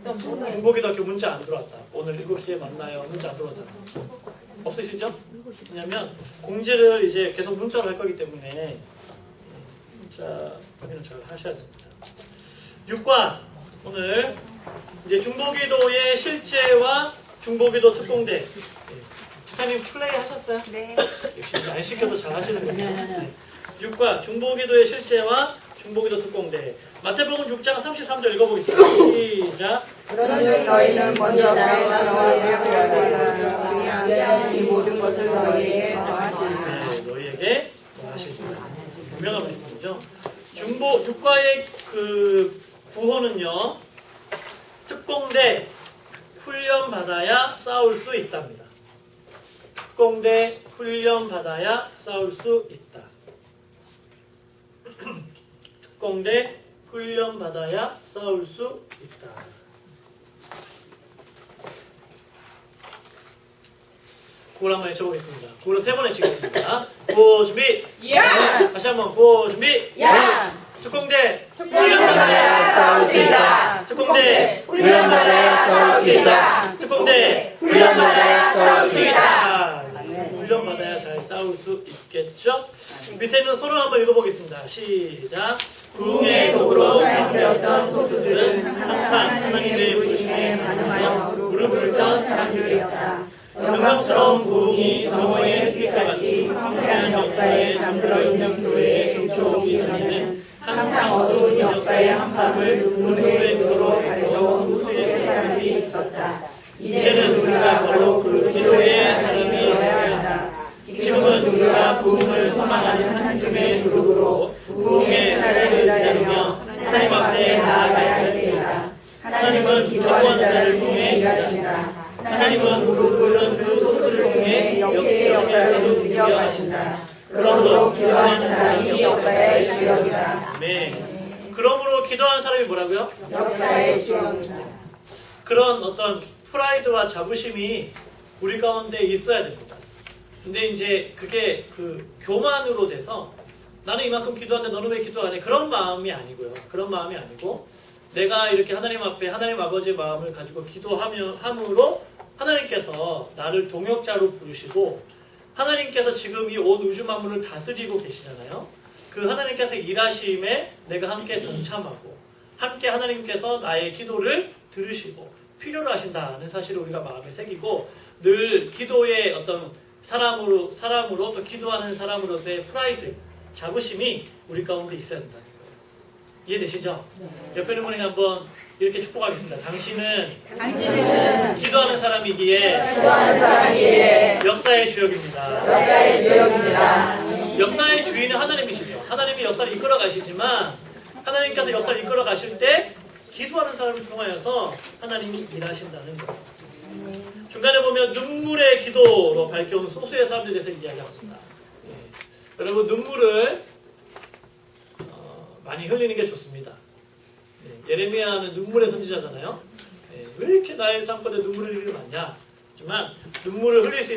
중보기도학교 문자 안 들어왔다. 오늘 7시에 만나요. 문자 안 들어왔잖아. 없으시죠? 왜냐면 공지를 이제 계속 문자로 할 거기 때문에 문자 확인을 잘 하셔야 됩니다. 6과 오늘 이제 중보기도의 실제와 중보기도 특공대. 집사님 플레이 하셨어요? 네. 역시 안 시켜도 잘 하시는군요. 6과 중보기도의 실제와 중보기도 특공대. 마태복음 6장 33절 읽어보겠습니다. 시작. 그러니 너희는 먼저 나의 나라와 내 구원을 구하면 이 모든 것을 너희에게 더하시리라. 네, 너희에게 더하시리라. 유명한 말씀이죠. 중보 6과의 그 구호는요. 특공대 훈련 받아야 싸울 수 있답니다. 특공대 훈련 받아야 싸울 수 있다. 특공대 훈련 받아야 싸울 수 있다. 그걸 한번 외쳐보겠습니다. 그걸 3번 외치겠습니다. 구호 준비. 야! 다시 한번 구호 준비. 야! 특공대 훈련 받아야 싸울 수 있다. 특공대 훈련 받아야 싸울 수 있다. 특공대 훈련 받아야 싸울 수 있다. 훈련 받아야 잘 싸울 수 있겠죠? 밑에 있는 서론 한번 읽어보겠습니다. 시작. 궁의 도구로 사용되었던 소수들은 항상 하나님의 부르심에 반응하여 무릎을 꿇던 사람들이었다. 영광스러운 부흥이 정오의 햇빛같이 황폐한 역사에 잠들어 있는 교회에 감춰오기 전에는 항상 어두운 역사의 한밤을 눈물의 기도로 밝혀온 무수의 사람들이 있었다. 이제는 우리가 바로 그 기도의 사람이 되어야 한다. 지금은 우리가 부흥을 소망하는 한 줌의 그룹으로 부흥의 사례를 기다리며 하나님 앞에 나아가야 할 때이다. 하나님은 기도하는 자를 통해 일하신다. 하나님은 무릎 꿇는 그 소수를 통해 역대의 역사를 움직여 가신다. 그러므로 기도하는 사람이 역사의 주역이다. 네. 그러므로 기도하는 사람이 뭐라고요? 역사의 주역이다. 그런 어떤 프라이드와 자부심이 우리 가운데 있어야 됩니다. 근데 이제 그게 그 교만으로 돼서 나는 이만큼 기도하는데 너는 왜 기도 안 해? 그런 마음이 아니고요. 그런 마음이 아니고 내가 이렇게 하나님 앞에 하나님 아버지의 마음을 가지고 기도함으로 하나님께서 나를 동역자로 부르시고 하나님께서 지금 이 온 우주 만물을 다스리고 계시잖아요. 그 하나님께서 일하심에 내가 함께 동참하고 함께 하나님께서 나의 기도를 들으시고 필요로 하신다는 사실을 우리가 마음에 새기고 늘 기도의 어떤 사람으로 또 기도하는 사람으로서의 프라이드, 자부심이 우리 가운데 있어야 된다는 거예요. 이해되시죠? 네. 옆에 있는 분에게 한번 이렇게 축복하겠습니다. 당신은 기도하는 사람이기에 역사의 주역입니다. 역사의 주인은 하나님이시죠. 하나님이 역사를 이끌어 가시지만 하나님께서 역사를 이끌어 가실 때 기도하는 사람을 통하여서 하나님이 일하신다는 거예요. 중간에 보면 눈물의 기도로 밝혀온 소수의 사람들에 대해서 이야기합니다. 여러분 눈물을 많이 흘리는 게 좋습니다. 예레미야는 눈물의 선지자잖아요. 왜 이렇게 나의 삶가운데 눈물을 흘리지 않냐? 하지만 눈물을 흘릴 수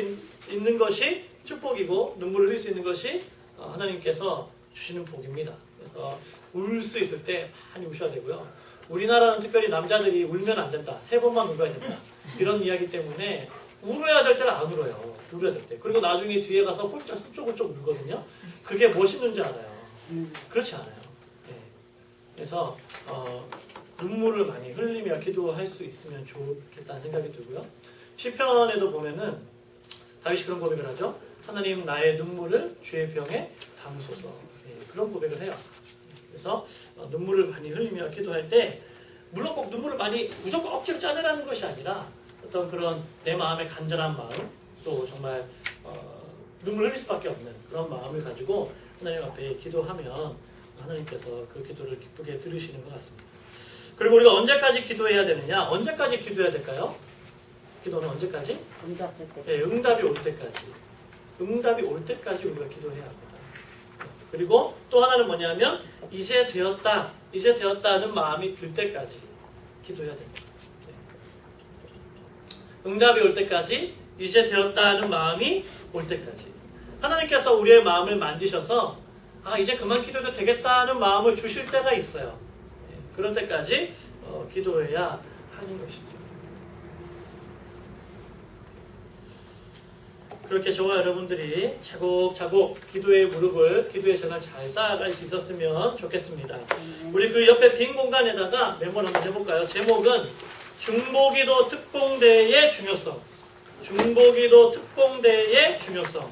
있는 것이 축복이고 눈물을 흘릴 수 있는 것이 하나님께서 주시는 복입니다. 그래서 울 수 있을 때 많이 우셔야 되고요. 우리나라는 특별히 남자들이 울면 안 된다. 3번만 울어야 된다. 이런 이야기 때문에 울어야 될 때는 안 울어요. 울어야 될 때. 그리고 나중에 뒤에 가서 홀짝 훌쩍훌쩍 울거든요. 그게 멋있는 줄 알아요. 그렇지 않아요. 네. 그래서 눈물을 많이 흘리며 기도할 수 있으면 좋겠다는 생각이 들고요. 시편에도 보면은 다윗이 그런 고백을 하죠. 하나님 나의 눈물을 주의 병에 담으소서. 네, 그런 고백을 해요. 그래서 눈물을 많이 흘리며 기도할 때 물론 꼭 눈물을 많이 무조건 억지로 짜내라는 것이 아니라 어떤 그런 내 마음의 간절한 마음 또 정말 눈물 흘릴 수밖에 없는 그런 마음을 가지고 하나님 앞에 기도하면 하나님께서 그 기도를 기쁘게 들으시는 것 같습니다. 그리고 우리가 언제까지 기도해야 되느냐? 언제까지 기도해야 될까요? 기도는 언제까지? 네, 응답이 올 때까지. 응답이 올 때까지 우리가 기도해야 합니다. 그리고 또 하나는 뭐냐면 이제 되었다는 마음이 들 때까지 기도해야 됩니다. 네. 응답이 올 때까지 이제 되었다는 마음이 올 때까지 하나님께서 우리의 마음을 만지셔서 이제 그만 기도해도 되겠다는 마음을 주실 때가 있어요. 네. 그럴 때까지 기도해야 하는 것이죠. 그렇게 저와 여러분들이 차곡차곡 기도의 무릎을, 기도의 전을 잘 쌓아갈 수 있었으면 좋겠습니다. 우리 그 옆에 빈 공간에다가 메모를 한번 해볼까요? 제목은 중보기도 특공대의 중요성. 중보기도 특공대의 중요성.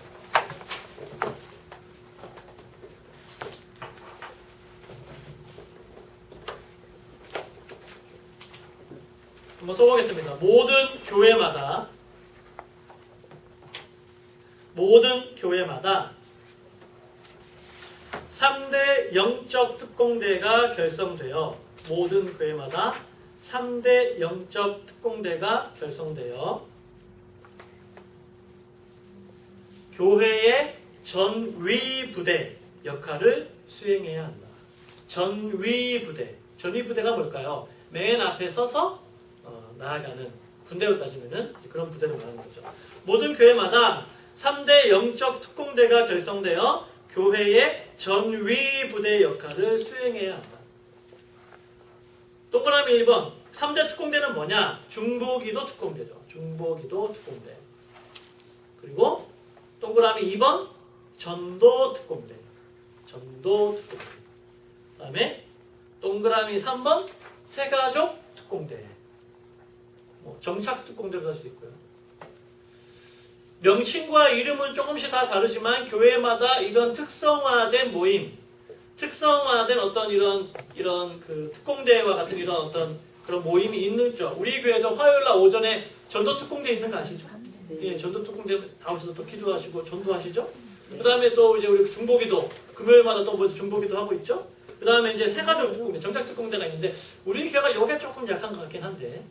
한번 써보겠습니다. 모든 교회마다 3대 영적 특공대가 결성되어 모든 교회마다 3대 영적 특공대가 결성되어 교회의 전위부대 역할을 수행해야 한다. 전위부대가 뭘까요? 맨 앞에 서서 나아가는, 군대로 따지면은 그런 부대를 말하는 거죠. 모든 교회마다 3대 영적 특공대가 결성되어 교회의 전위부대 역할을 수행해야 한다. 동그라미 1번. 3대 특공대는 뭐냐? 중보기도 특공대죠. 중보기도 특공대. 그리고 동그라미 2번. 전도 특공대. 전도 특공대. 그 다음에 동그라미 3번. 새가족 특공대. 정착 특공대로 할 수 있고요. 명칭과 이름은 조금씩 다 다르지만 교회마다 이런 특성화된 모임, 특성화된 어떤 이런 그 특공대와 같은 이런 어떤 그런 모임이 있는죠. 우리 교회도 화요일날 오전에 전도 특공대 있는 거 아시죠? 예, 전도 특공대 나오셔서 또 기도하시고 전도하시죠. 그 다음에 또 이제 우리 중보기도 금요일마다 또 중보기도 하고 있죠. 그 다음에 이제 새가족 특공대, 정착 특공대가 있는데 우리 교회가 요게 조금 약한 것 같긴 한데.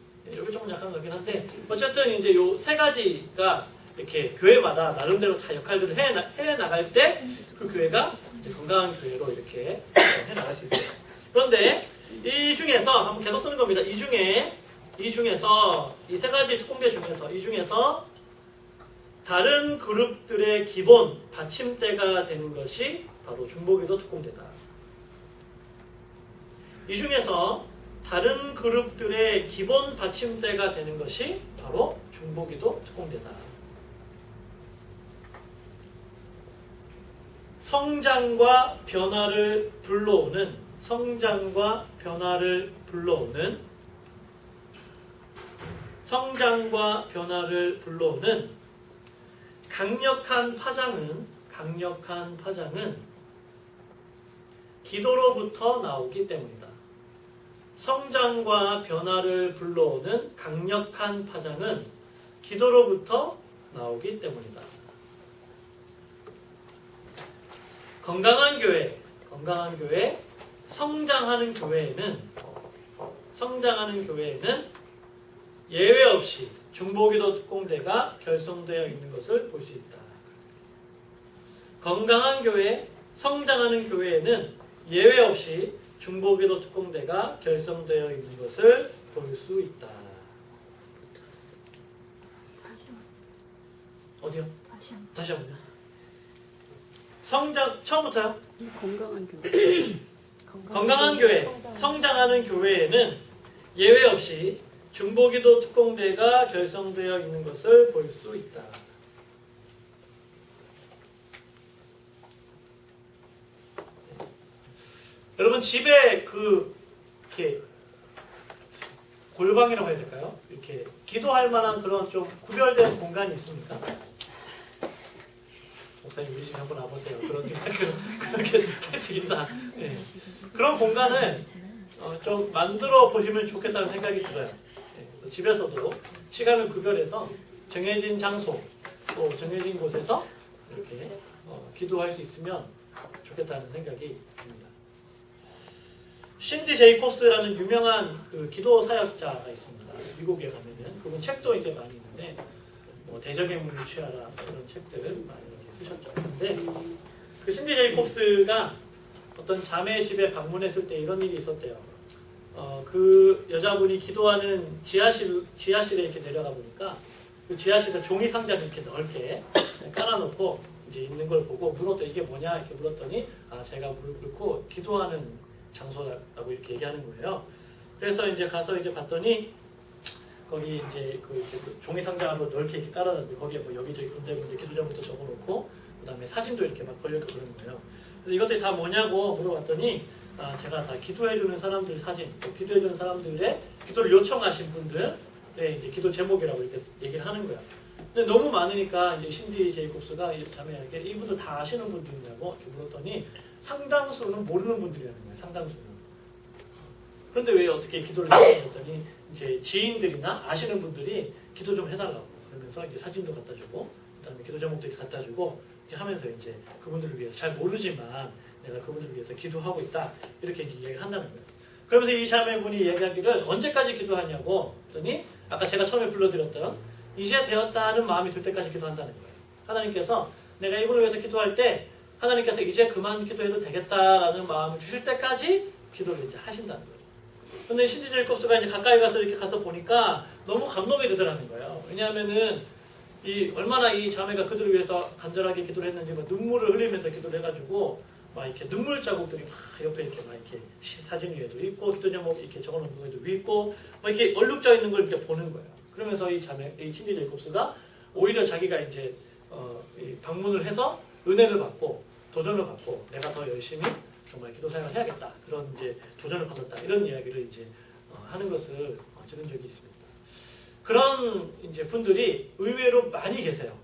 어쨌든 이제 요 세 가지가 이렇게 교회마다 나름대로 다 역할들을 해 나갈 때 그 교회가 이제 건강한 교회로 이렇게 해 나갈 수 있어요. 그런데 이 중에서 한번 계속 쓰는 겁니다. 이 중에서 이 세 가지 특공대 중에서 다른 그룹들의 기본 받침대가 되는 것이 바로 중보기도 특공대다. 이 중에서 다른 그룹들의 기본 받침대가 되는 것이 바로 중보기도 특공대다. 성장과 변화를 불러오는 강력한 파장은 기도로부터 나오기 때문이다. 성장과 변화를 불러오는 강력한 파장은 기도로부터 나오기 때문이다. 건강한 교회, 성장하는 교회에는 예외 없이 중보기도 특공대가 결성되어 있는 것을 볼 수 있다. 건강한 교회, 성장하는 교회에는 예외 없이 중보기도 특공대가 결성되어 있는 것을 볼 수 있다. 어디요? 다시 한번요. 처음부터요. 건강한 교회, 성장하는 교회에는 예외 없이 중보기도 특공대가 결성되어 있는 것을 볼 수 있다. 여러분 집에 이렇게 골방이라고 해야 될까요? 이렇게 기도할 만한 그런 좀 구별된 공간이 있습니까? 목사님 우리 집에 한번 와보세요. 그렇게 할 수 있나? 네. 그런 공간을 좀 만들어 보시면 좋겠다는 생각이 들어요. 네. 집에서도 시간을 구별해서 정해진 장소, 또 정해진 곳에서 이렇게 기도할 수 있으면 좋겠다는 생각이 듭니다. 신디 제이콥스라는 유명한 그 기도 사역자가 있습니다. 미국에 가면은 그분 책도 이제 많이 있는데 대적의 문을 취하라 이런 책들을 많이 이렇게 쓰셨죠. 근데 그 신디 제이콥스가 어떤 자매 집에 방문했을 때 이런 일이 있었대요. 그 여자분이 기도하는 지하실에 이렇게 내려가 보니까 그 지하실에 종이 상자를 이렇게 넓게 깔아놓고 이제 있는 걸 보고 물었더니 이게 뭐냐 이렇게 물었더니 제가 무릎 꿇고 기도하는 장소라고 이렇게 얘기하는 거예요. 그래서 이제 가서 이제 봤더니 거기 이제 그 종이 상자로 넓게 이렇게 깔아놨는데 거기에 뭐 여기저기 군데군데 기도 제목도 적어놓고 그다음에 사진도 이렇게 막 걸려있고 그러는 거예요. 그래서 이것들이 다 뭐냐고 물어봤더니 제가 다 기도해주는 사람들 사진, 또 기도해주는 사람들의 기도를 요청하신 분들의 이제 기도 제목이라고 이렇게 얘기를 하는 거야. 근데 너무 많으니까 이제 신디 제이콥스가 이 자매에게 이분들 다 아시는 분들이냐고 이렇게 물었더니 상당수는 모르는 분들이라는 거예요. 상당수는. 그런데 왜 어떻게 기도를 해주셨더니 이제 지인들이나 아시는 분들이 기도 좀 해달라고 그러면서 이제 사진도 갖다 주고 그다음에 기도 제목도 이렇게 갖다 주고 이렇게 하면서 이제 그분들을 위해서 잘 모르지만 내가 그분들을 위해서 기도하고 있다 이렇게 이제 이야기를 한다는 거예요. 그러면서 이 자매분이 얘기하기를 언제까지 기도하냐고 했더니 아까 제가 처음에 불러드렸던 이제 되었다는 마음이 들 때까지 기도한다는 거예요. 하나님께서 내가 이분을 위해서 기도할 때 하나님께서 이제 그만 기도해도 되겠다라는 마음을 주실 때까지 기도를 이제 하신다는 거예요. 근데 신디 제이콥스가 이제 가까이 가서 이렇게 가서 보니까 너무 감동이 되더라는 거예요. 왜냐하면은 얼마나 이 자매가 그들을 위해서 간절하게 기도를 했는지 막 눈물을 흘리면서 기도를 해가지고 막 이렇게 눈물 자국들이 막 옆에 이렇게 막 이렇게 사진 위에도 있고 기도 제목 이렇게 적어놓은 거에도 있고 막 이렇게 얼룩져 있는 걸 이렇게 보는 거예요. 그러면서 이 자매, 이 신디 제이콥스가 오히려 자기가 이제 이 방문을 해서 은혜를 받고 도전을 받고 내가 더 열심히 정말 기도 사역을 해야겠다 그런 이제 도전을 받았다 이런 이야기를 이제 하는 것을 들은 적이 있습니다. 그런 이제 분들이 의외로 많이 계세요.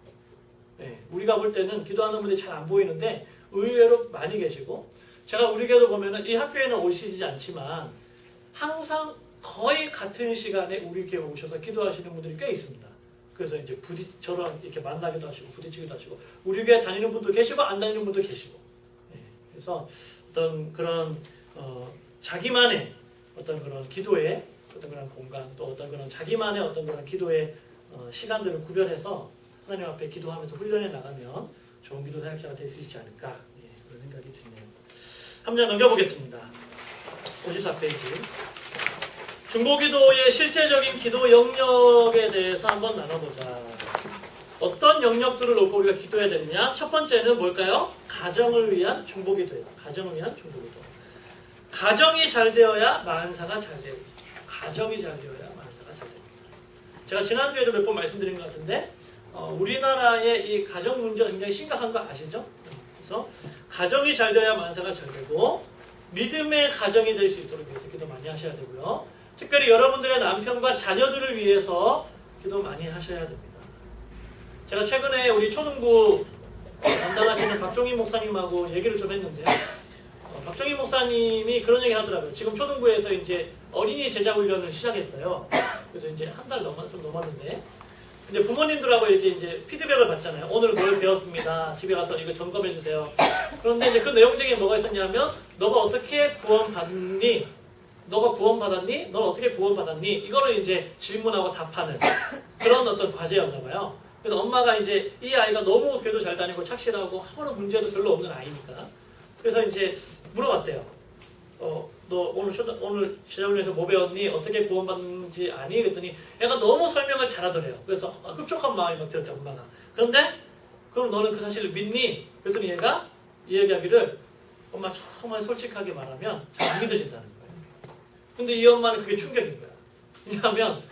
네, 우리가 볼 때는 기도하는 분들이 잘 안 보이는데 의외로 많이 계시고 제가 우리 교회도 보면은 이 학교에는 오시지 않지만 항상 거의 같은 시간에 우리 교회 오셔서 기도하시는 분들이 꽤 있습니다. 그래서 이제 저랑 이렇게 만나기도 하시고 부딪히기도 하시고 우리 교회 다니는 분도 계시고 안 다니는 분도 계시고 네, 그래서 어떤 그런 자기만의 어떤 그런 기도의 어떤 그런 공간 또 어떤 그런 자기만의 어떤 그런 기도의 시간들을 구별해서 하나님 앞에 기도하면서 훈련해 나가면 좋은 기도 사역자가 될 수 있지 않을까 그런 생각이 드네요. 한 장 넘겨보겠습니다. 54페이지 중보기도의 실제적인 기도 영역에 대해서 한번 나눠보자. 어떤 영역들을 놓고 우리가 기도해야 되느냐? 첫 번째는 뭘까요? 가정을 위한 중보기도예요. 가정을 위한 중보기도. 가정이 잘 되어야 만사가 잘 되고 가정이 잘 되어야 만사가 잘 됩니다. 제가 지난주에도 몇 번 말씀드린 것 같은데 우리나라의 이 가정 문제가 굉장히 심각한 거 아시죠? 그래서 가정이 잘 되어야 만사가 잘 되고 믿음의 가정이 될 수 있도록 위해서 기도 많이 하셔야 되고요. 특별히 여러분들의 남편과 자녀들을 위해서 기도 많이 하셔야 됩니다. 제가 최근에 우리 초등부 담당하시는 박종희 목사님하고 얘기를 좀 했는데요. 박종희 목사님이 그런 얘기 하더라고요. 지금 초등부에서 이제 어린이 제자 훈련을 시작했어요. 그래서 이제 한 달 좀 넘었는데 이제 부모님들하고 이렇게 이제 피드백을 받잖아요. 오늘 뭘 배웠습니다. 집에 가서 이거 점검해 주세요. 그런데 이제 그 내용 중에 뭐가 있었냐면 너가 어떻게 구원받니? 너가 구원받았니? 넌 어떻게 구원받았니? 이거를 이제 질문하고 답하는 그런 어떤 과제였나 봐요. 그래서 엄마가 이제 이 아이가 너무 교회도 잘 다니고 착실하고 아무런 문제도 별로 없는 아이니까 그래서 이제 물어봤대요. 너 오늘 제자훈련에서 뭐 배웠니? 어떻게 구원받는지 아니? 그랬더니 애가 너무 설명을 잘하더래요. 그래서 흡족한 마음이 막 들었대 엄마가. 그런데 그럼 너는 그 사실을 믿니? 그랬더니 얘가 이 얘기하기를 엄마 정말 솔직하게 말하면 잘 안 믿어진다는 거예요. 근데 이 엄마는 그게 충격인 거야. 왜냐하면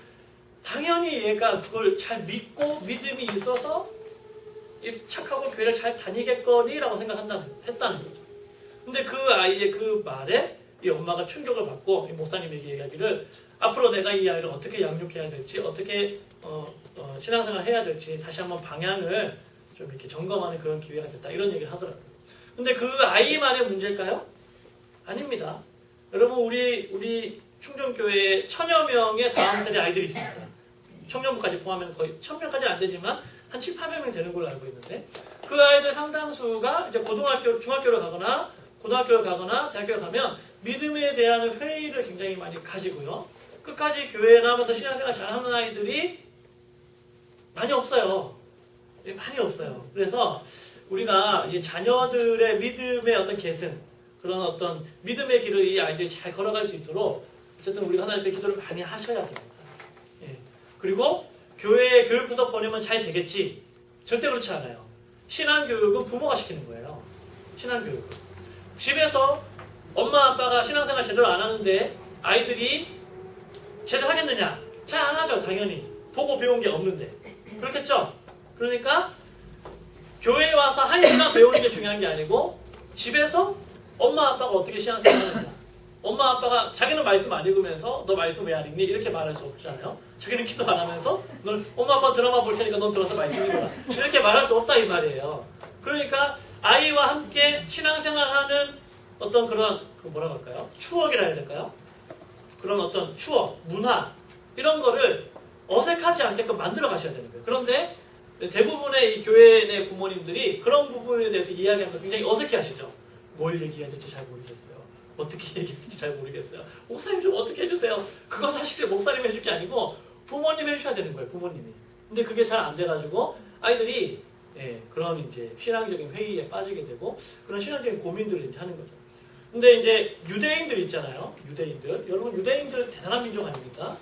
당연히 얘가 그걸 잘 믿고 믿음이 있어서 착하고 교회를 잘 다니겠거니라고 했다는 거죠. 근데 그 아이의 그 말에 이 엄마가 충격을 받고 이 목사님에게 얘기하기를 앞으로 내가 이 아이를 어떻게 양육해야 될지 어떻게 신앙생활을 해야 될지 다시 한번 방향을 좀 이렇게 점검하는 그런 기회가 됐다 이런 얘기를 하더라고요. 근데 그 아이만의 문제일까요? 아닙니다. 여러분 우리 충정교회에 1000여 명의 다음 세대 아이들이 있습니다. 청년부까지 포함하면 거의 1000명까지는 안 되지만 한 7, 800명 되는 걸로 알고 있는데 그 아이들 상당수가 이제 고등학교, 중학교를 가거나 고등학교를 가거나 대학교를 가면 믿음에 대한 회의를 굉장히 많이 가지고요. 끝까지 교회에 남아서 신앙생활 잘하는 아이들이 많이 없어요. 많이 없어요. 그래서 우리가 이 자녀들의 믿음의 어떤 계승 그런 어떤 믿음의 길을 이 아이들이 잘 걸어갈 수 있도록 어쨌든 우리가 하나님의 기도를 많이 하셔야 됩니다. 예. 그리고 교회에 교육부서 보내면 잘 되겠지? 절대 그렇지 않아요. 신앙교육은 부모가 시키는 거예요. 신앙교육은. 집에서 엄마 아빠가 신앙생활 제대로 안 하는데 아이들이 제대로 하겠느냐? 잘 안 하죠, 당연히. 보고 배운 게 없는데. 그렇겠죠? 그러니까 교회에 와서 1시간 배우는 게 중요한 게 아니고 집에서 엄마 아빠가 어떻게 신앙생활 하느냐. 엄마 아빠가 자기는 말씀 안 읽으면서 너 말씀 왜 안 읽니? 이렇게 말할 수 없잖아요. 자기는 기도 안 하면서 넌 엄마 아빠 드라마 볼 테니까 넌 들어서 말씀 읽어라. 이렇게 말할 수 없다 이 말이에요. 그러니까 아이와 함께 신앙생활하는 어떤 그런 뭐라고 할까요? 추억이라 해야 될까요? 그런 어떤 추억, 문화 이런 거를 어색하지 않게끔 만들어 가셔야 되는 거예요. 그런데 대부분의 이 교회 내 부모님들이 그런 부분에 대해서 이야기하는 걸 굉장히 어색해 하시죠. 뭘 얘기해야 될지 잘 모르겠어요. 어떻게 얘기해야 될지 잘 모르겠어요. 목사님 좀 어떻게 해주세요. 그거 사실 목사님이 해줄 게 아니고 부모님이 해주셔야 되는 거예요. 부모님이. 근데 그게 잘 안 돼가지고 아이들이 그런 이제 신앙적인 회의에 빠지게 되고 그런 신앙적인 고민들을 이제 하는 거죠. 근데 이제 유대인들 있잖아요. 유대인들. 여러분 유대인들 대단한 민족 아닙니까?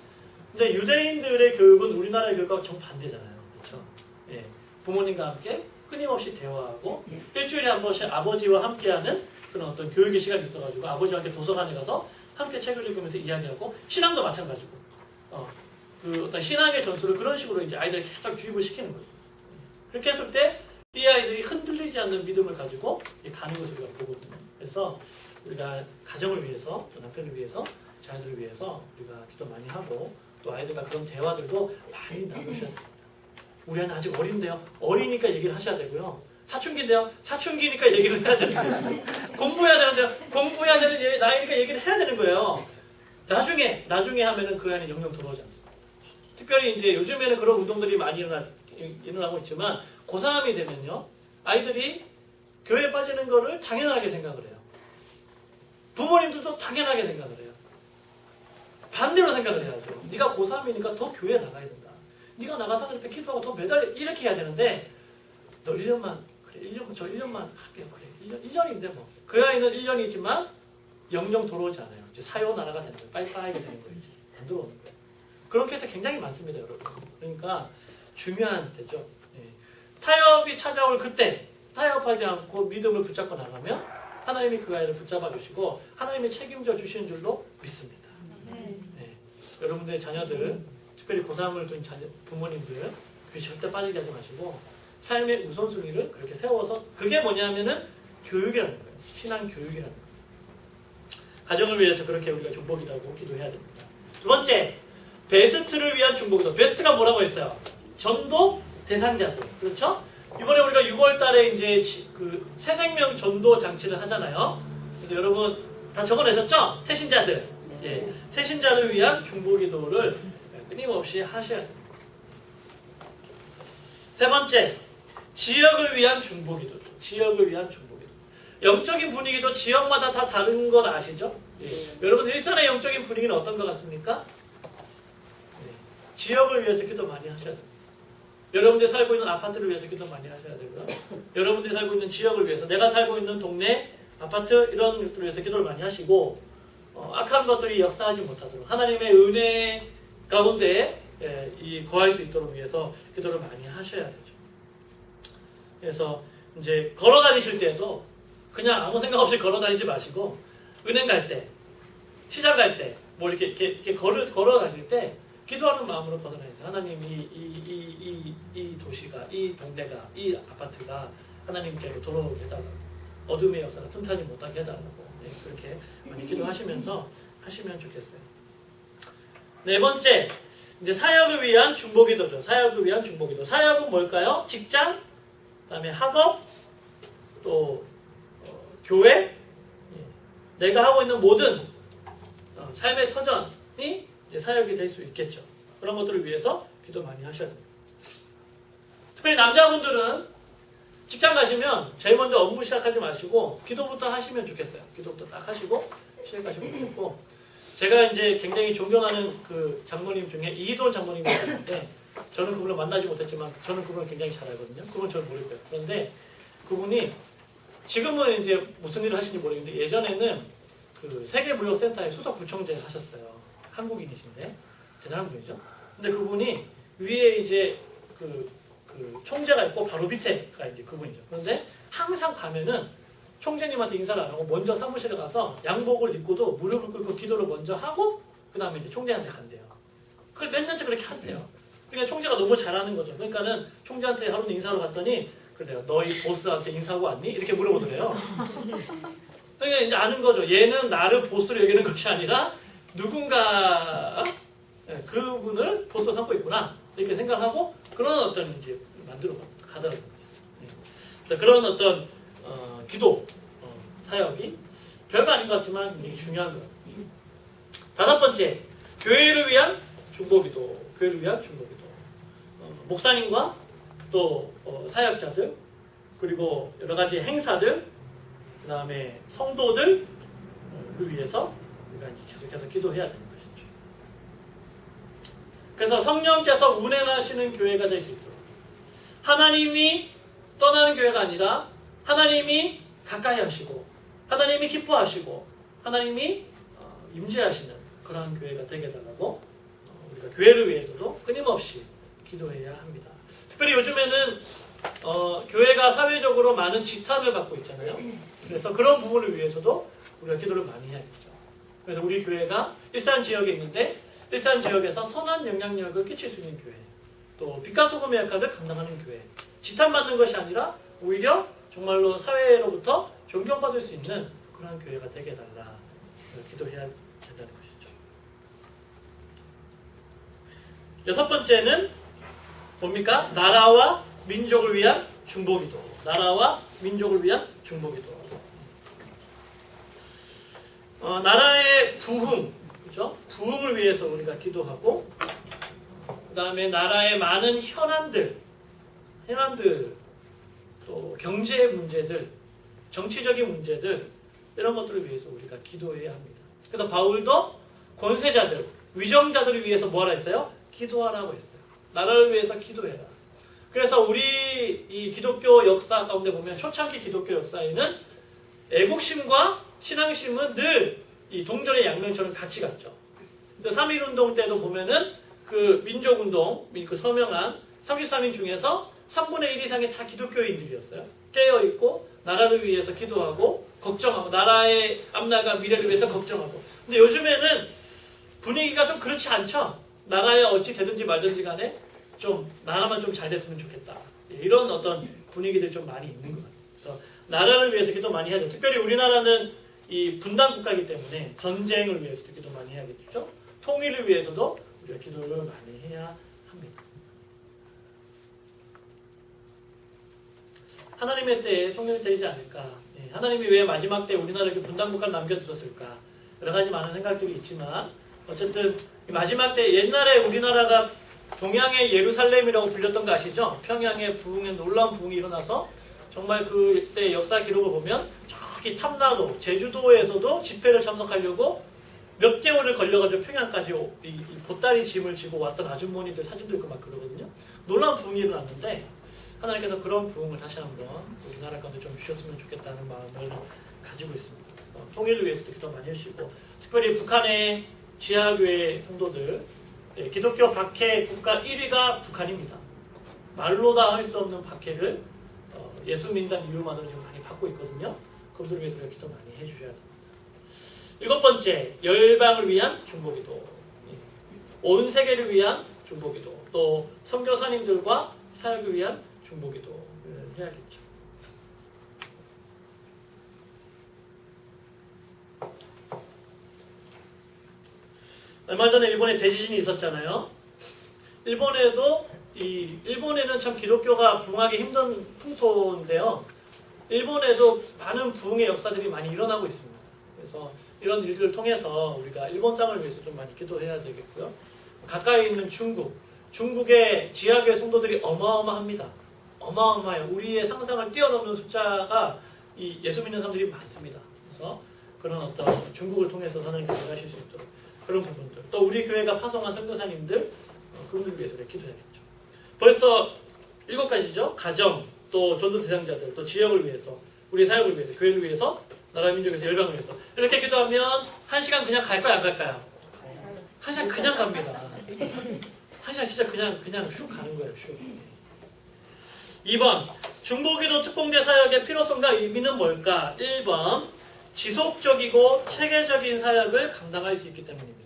근데 유대인들의 교육은 우리나라의 교육과 정반대잖아요. 그렇죠? 예. 부모님과 함께 끊임없이 대화하고 일주일에 한 번씩 아버지와 함께하는 그런 어떤 교육의 시간이 있어가지고 아버지와 함께 도서관에 가서 함께 책을 읽으면서 이야기하고 신앙도 마찬가지고 그 어떤 신앙의 전수를 그런 식으로 이제 아이들에게 계속 주입을 시키는 거죠. 그렇게 했을 때 이 아이들이 흔들리지 않는 믿음을 가지고 가는 것을 우리가 보거든요. 그래서 우리가 가정을 위해서, 또 남편을 위해서, 자녀들을 위해서 우리가 기도 많이 하고 또 아이들과 그런 대화들도 많이 나누셔야 됩니다. 우리 아이는 아직 어린데요. 어리니까 얘기를 하셔야 되고요. 사춘기인데요. 사춘기니까 얘기를 해야 되는 거예요. 공부해야 되는데요. 공부해야 되는 나이니까 얘기를 해야 되는 거예요. 나중에 하면은 그 아이는 영영 돌아오지 않습니다. 특별히 이제 요즘에는 그런 운동들이 많이 일어나고 있지만 고3이 되면요. 아이들이 교회에 빠지는 거를 당연하게 생각을 해요. 부모님들도 당연하게 생각을 해요. 반대로 생각을 해야죠. 네가 고3이니까 더 교회에 나가야 된다. 네가 나가서 하나님 앞에 기도하고 더 매달려 이렇게 해야 되는데 너 1년만 그래 1년만 저 1년만 할게요. 그래 1년인데 뭐 그 아이는 1년이지만 영영 돌아오지 않아요. 이제 사요 나라가 되는 거예요. 빠이빠이가 되는 거예요. 이제 안 들어오는 거예요. 그렇게 해서 굉장히 많습니다, 여러분. 그러니까 중요한 때죠. 타협이 찾아올 그때 타협하지 않고 믿음을 붙잡고 나가면 하나님이 그 아이를 붙잡아 주시고 하나님이 책임져 주시는 줄로 믿습니다. 여러분들의 자녀들, 특별히 고3을 둔 부모님들 그게 절대 빠지게 하지 마시고 삶의 우선순위를 그렇게 세워서 그게 뭐냐면은 교육이라는 거예요. 신앙 교육이라는 거예요. 가정을 위해서 그렇게 우리가 중보기도하고 기도해야 됩니다. 두 번째, 베스트를 위한 중보기도. 베스트가 뭐라고 했어요? 전도 대상자들. 그렇죠? 이번에 우리가 6월 달에 이제 그 새생명 전도 장치를 하잖아요. 근데 여러분 다 적어내셨죠? 태신자들. 예, 태신자를 위한 중보기도를 끊임없이 하셔야 됩니다. 세 번째, 지역을 위한 중보기도. 지역을 위한 중보기도. 영적인 분위기도 지역마다 다 다른 건 아시죠? 예. 여러분 일산의 영적인 분위기는 어떤 것 같습니까? 예. 지역을 위해서 기도 많이 하셔야 됩니다. 여러분들이 살고 있는 아파트를 위해서 기도 많이 하셔야 되고요. 여러분들이 살고 있는 지역을 위해서, 내가 살고 있는 동네, 아파트 이런 것들을 위해서 기도를 많이 하시고 악한 것들이 역사하지 못하도록 하나님의 은혜 가운데 거할 수 있도록 위해서 기도를 많이 하셔야 되죠. 그래서 이제 걸어 다니실 때도 그냥 아무 생각 없이 걸어 다니지 마시고 은행 갈 때, 시장 갈 때, 뭐 이렇게 걸어 다닐 때 기도하는 마음으로 걸어 다니세요. 하나님 이 도시가, 이 동네가, 이 아파트가 하나님께 돌아오게 해달라고, 어둠의 역사가 틈타지 못하게 해달라고 그렇게 많이 기도하시면서 하시면 좋겠어요. 네 번째, 이제 사역을 위한 중보기도죠. 사역을 위한 중보기도. 사역은 뭘까요? 직장, 그다음에 학업, 또 교회, 내가 하고 있는 모든 삶의 터전이 이제 사역이 될 수 있겠죠. 그런 것들을 위해서 기도 많이 하셔야 됩니다. 특별히 남자분들은 직장 가시면 제일 먼저 업무 시작하지 마시고 기도부터 하시면 좋겠어요. 기도부터 딱 하시고 시작하시면 좋겠고, 제가 이제 굉장히 존경하는 그 장모님 중에 이희돈 장모님이 있는데 저는 그분을 만나지 못했지만 저는 그분을 굉장히 잘 알거든요. 그건 저는 모를 거예요. 그런데 그분이 지금은 이제 무슨 일을 하시는지 모르겠는데 예전에는 그 세계무역센터의 수석 부총재 하셨어요. 한국인이신데 대단한 분이죠. 근데 그분이 위에 이제 그 총재가 있고 바로 밑에가 이제 그분이죠. 그런데 항상 가면은 총재님한테 인사를 안 하고 먼저 사무실에 가서 양복을 입고도 무릎을 꿇고 기도를 먼저 하고 그 다음에 이제 총재한테 간대요. 그걸 몇 년째 그렇게 한대요. 그러니까 총재가 너무 잘하는 거죠. 그러니까는 총재한테 하루 인사하러 갔더니 그래요. 너희 보스한테 인사하고 왔니? 이렇게 물어보더래요. 그러니까 이제 아는 거죠. 얘는 나를 보스로 여기는 것이 아니라 누군가 그분을 보스로 삼고 있구나. 이렇게 생각하고 그런 어떤 이제 만들어 가더라고요. 그래서 그런 어떤 기도 사역이 별거 아닌 것 같지만 굉장히 중요한 것 같습니다. 다섯 번째, 교회를 위한 중보기도. 교회를 위한 중보기도. 목사님과 또 사역자들 그리고 여러 가지 행사들 그 다음에 성도들을 위해서 우리가 이제 계속해서 기도해야 되는 것이죠. 그래서 성령께서 운행하시는 교회가 될 수 있도록 하나님이 떠나는 교회가 아니라 하나님이 가까이 하시고 하나님이 기뻐하시고 하나님이 임재하시는 그런 교회가 되게 해달라고 우리가 교회를 위해서도 끊임없이 기도해야 합니다. 특별히 요즘에는 교회가 사회적으로 많은 지탄을 받고 있잖아요. 그래서 그런 부분을 위해서도 우리가 기도를 많이 해야겠죠. 그래서 우리 교회가 일산 지역에 있는데 일산 지역에서 선한 영향력을 끼칠 수 있는 교회, 또 빛과 소금의 역할을 감당하는 교회, 지탄받는 것이 아니라 오히려 정말로 사회로부터 존경받을 수 있는 그런 교회가 되게 해달라 기도해야 된다는 것이죠. 여섯 번째는 뭡니까? 나라와 민족을 위한 중보기도. 나라와 민족을 위한 중보기도. 나라의 부흥, 그렇죠? 부흥을 위해서 우리가 기도하고, 그 다음에 나라의 많은 현안들, 또 경제 문제들, 정치적인 문제들 이런 것들을 위해서 우리가 기도해야 합니다. 그래서 바울도 권세자들, 위정자들을 위해서 뭐하라 했어요? 기도하라고 했어요. 나라를 위해서 기도해라. 그래서 우리 이 기독교 역사 가운데 보면 초창기 기독교 역사에는 애국심과 신앙심은 늘 이 동전의 양면처럼 같이 갔죠. 3.1운동 때도 보면은 그 민족운동, 그 서명한 33인 중에서 3분의 1 이상이 다 기독교인들이었어요. 깨어있고 나라를 위해서 기도하고 걱정하고 나라의 앞나가 미래를 위해서 걱정하고. 근데 요즘에는 분위기가 좀 그렇지 않죠. 나라에 어찌 되든지 말든지 간에 좀 나라만 좀 잘 됐으면 좋겠다. 이런 어떤 분위기들이 좀 많이 있는 것 같아요. 그래서 나라를 위해서 기도 많이 해야죠. 특별히 우리나라는 이 분단 국가이기 때문에 전쟁을 위해서도 기도 많이 해야겠죠. 통일을 위해서도 우리가 기도를 많이 해야 합니다. 하나님의 때에 통일이 되지 않을까. 하나님이 왜 마지막 때 우리나라에게 분단 국가를 남겨두셨을까. 여러 가지 많은 생각들이 있지만 어쨌든 마지막 때 옛날에 우리나라가 동양의 예루살렘이라고 불렸던 거 아시죠? 평양의 부흥에 놀라운 부흥이 일어나서 정말 그때 역사 기록을 보면 저기 탐나도 제주도에서도 집회를 참석하려고 몇 개월을 걸려가지고 평양까지 이 보따리 짐을 지고 왔던 아주머니들 사진도 있고 막 그러거든요. 놀라운 부흥이 일어났는데 하나님께서 그런 부흥을 다시 한번 우리나라 가운데 좀 주셨으면 좋겠다는 마음을 가지고 있습니다. 통일을 위해서도 기도 많이 해주시고 특별히 북한의 지하교회 성도들 기독교 박해 국가 1위가 북한입니다. 말로 다 할 수 없는 박해를 예수민단 이유만으로 지금 많이 받고 있거든요. 그분들을 위해서 우리가 기도 많이 해주셔야 됩니다. 일곱 번째, 열방을 위한 중보기도. 온 세계를 위한 중보기도. 또 선교사님들과 사역을 위한 중보기도를 해야겠죠. 얼마 전에 일본에 대지진이 있었잖아요. 일본에는 참 기독교가 부흥하기 힘든 풍토인데요. 일본에도 많은 부흥의 역사들이 많이 일어나고 있습니다. 그래서 이런 일들을 통해서 우리가 일본 땅을 위해서 좀 많이 기도해야 되겠고요. 가까이 있는 중국의 지하교회 성도들이 어마어마합니다. 어마어마해요. 우리의 상상을 뛰어넘는 숫자가 이 예수 믿는 사람들이 많습니다. 그래서 그런 어떤 중국을 통해서 하나님께서 일하실 수 있도록 그런 부분들. 또 우리 교회가 파송한 선교사님들 그분들 위해서 우리가 기도해야겠죠. 벌써 7가지죠. 가정, 또 전도 대상자들, 또 지역을 위해서, 우리 사역을 위해서, 교회를 위해서, 나라 민족을 위해서, 열방을 위해서 이렇게 기도하면 1시간 그냥 갈까요? 안 갈까요? 1시간 그냥 갑니다. 1시간 진짜 그냥 슉 가는 거예요. 슉. 2번 중보기도 특공대 사역의 필요성과 의미는 뭘까? 1번 지속적이고 체계적인 사역을 감당할 수 있기 때문입니다.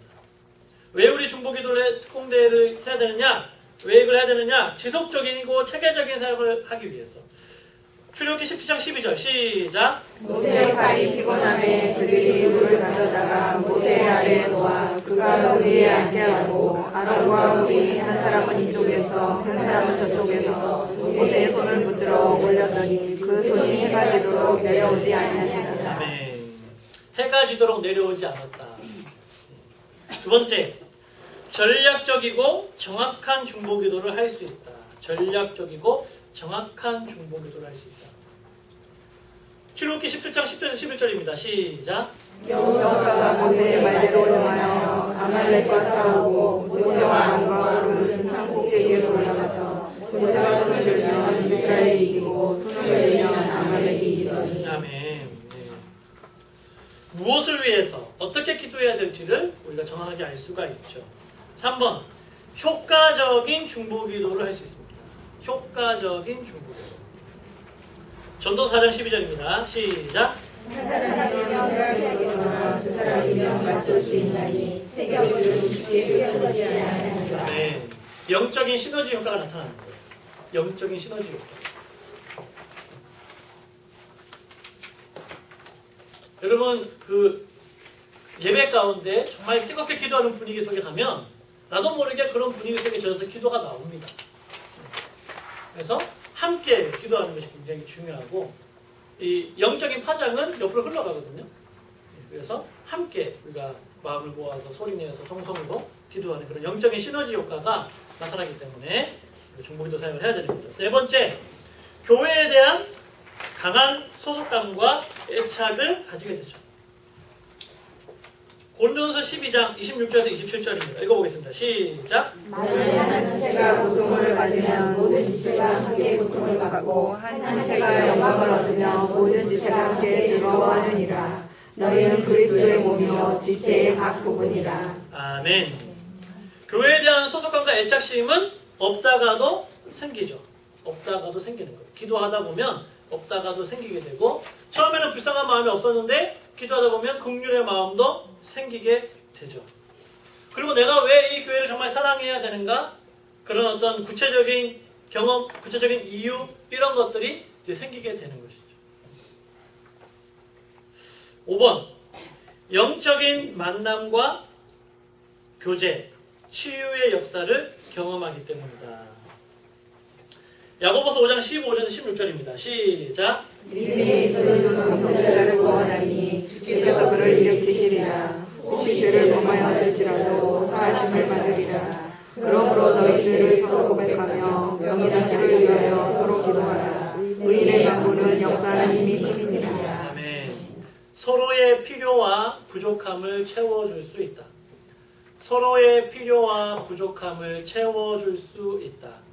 왜 우리 중보기도를 특공대를 해야 되느냐? 왜 이걸 해야 되느냐? 지속적이고 체계적인 사역을 하기 위해서. 출애굽기 17장 12절 시작. 모세의 발이 피곤함에 그들이 물을 가져다가 모세 아래에 놓아 그가 그 위에 앉게 하고 아론과 홀이 한 사람은 이쪽에서 한 사람은 저쪽에서 모세의 손을 붙들어 올렸더니 그 손이 해가 지도록 내려오지 아니하니라. 아멘. 해가 지도록 내려오지 않았다. 두 번째, 전략적이고 정확한 중보기도를 할 수 있다. 전략적이고 정확한 중보기도를 할 수 있다. 출애굽기 17장 10절에서 11절입니다. 시작. 여호수아가 모세의 말대로 명하여 아말렉과 싸우고 모세와 아론과 홀은 산 꼭대기에 올라가서 모세가 손을 들면 이스라엘이 이기고 손을 내리면 아말렉이 이기더니. 아멘. 네. 무엇을 위해서 어떻게 기도해야 될지를 우리가 정확하게 알 수가 있죠. 3번, 효과적인 중보기도를 할 수 있습니다. 효과적인 중보기도. 전도 4장 12절입니다. 시작. 한 사람이면 혈액이거나 두 사람이면 맞설 수 있나니 세 겹을 쉽게 흩어지지 아니하니라. 네. 영적인 시너지 효과가 나타나는 거예요. 영적인 시너지 효과. 여러분, 그 예배 가운데 정말 뜨겁게 기도하는 분위기 속에 가면 나도 모르게 그런 분위기 속에 젖어서 기도가 나옵니다. 그래서 함께 기도하는 것이 굉장히 중요하고, 이 영적인 파장은 옆으로 흘러가거든요. 그래서 함께 우리가 마음을 모아서 소리내서 통성으로 기도하는 그런 영적인 시너지 효과가 나타나기 때문에 중보기도 사역을 해야 되는 거죠. 네 번째, 교회에 대한 강한 소속감과 애착을 가지게 되죠. 고린도전서 12장 26절에서 27절입니다. 읽어보겠습니다. 시작. 만일 한 지체가 고통을 받으면 모든 지체가 함께 고통을 받고 한 지체가 영광을 얻으면 모든 지체가 함께 즐거워하느니라. 너희는 그리스도의 몸이요 지체의 각 부분이라. 아멘. 교회에 대한 소속감과 애착심은 없다가도 생기죠. 없다가도 생기는 거예요. 기도하다 보면 없다가도 생기게 되고, 처음에는 불쌍한 마음이 없었는데 기도하다 보면 긍휼의 마음도 생기게 되죠. 그리고 내가 왜 이 교회를 정말 사랑해야 되는가? 그런 어떤 구체적인 경험, 구체적인 이유, 이런 것들이 이제 생기게 되는 것이죠. 5번, 영적인 만남과 교제, 치유의 역사를 경험하기 때문이다. 야고보서 5장 15절에서 16절입니다. 시작. 믿음이 그를 높은 자를 구원하니 주께서 그를 일으키시리라. 혹시 죄를 범하였을지라도 사하심을 받으리라. 그러므로 너희 죄를 서로 고백하며 병이 낫기를 위하여 서로 기도하라. 의인의 강구는 역사하는 힘이 큽니다. 아멘. 서로의 필요와 부족함을 채워줄 수 있다. 서로의 필요와 부족함을 채워줄 수 있다.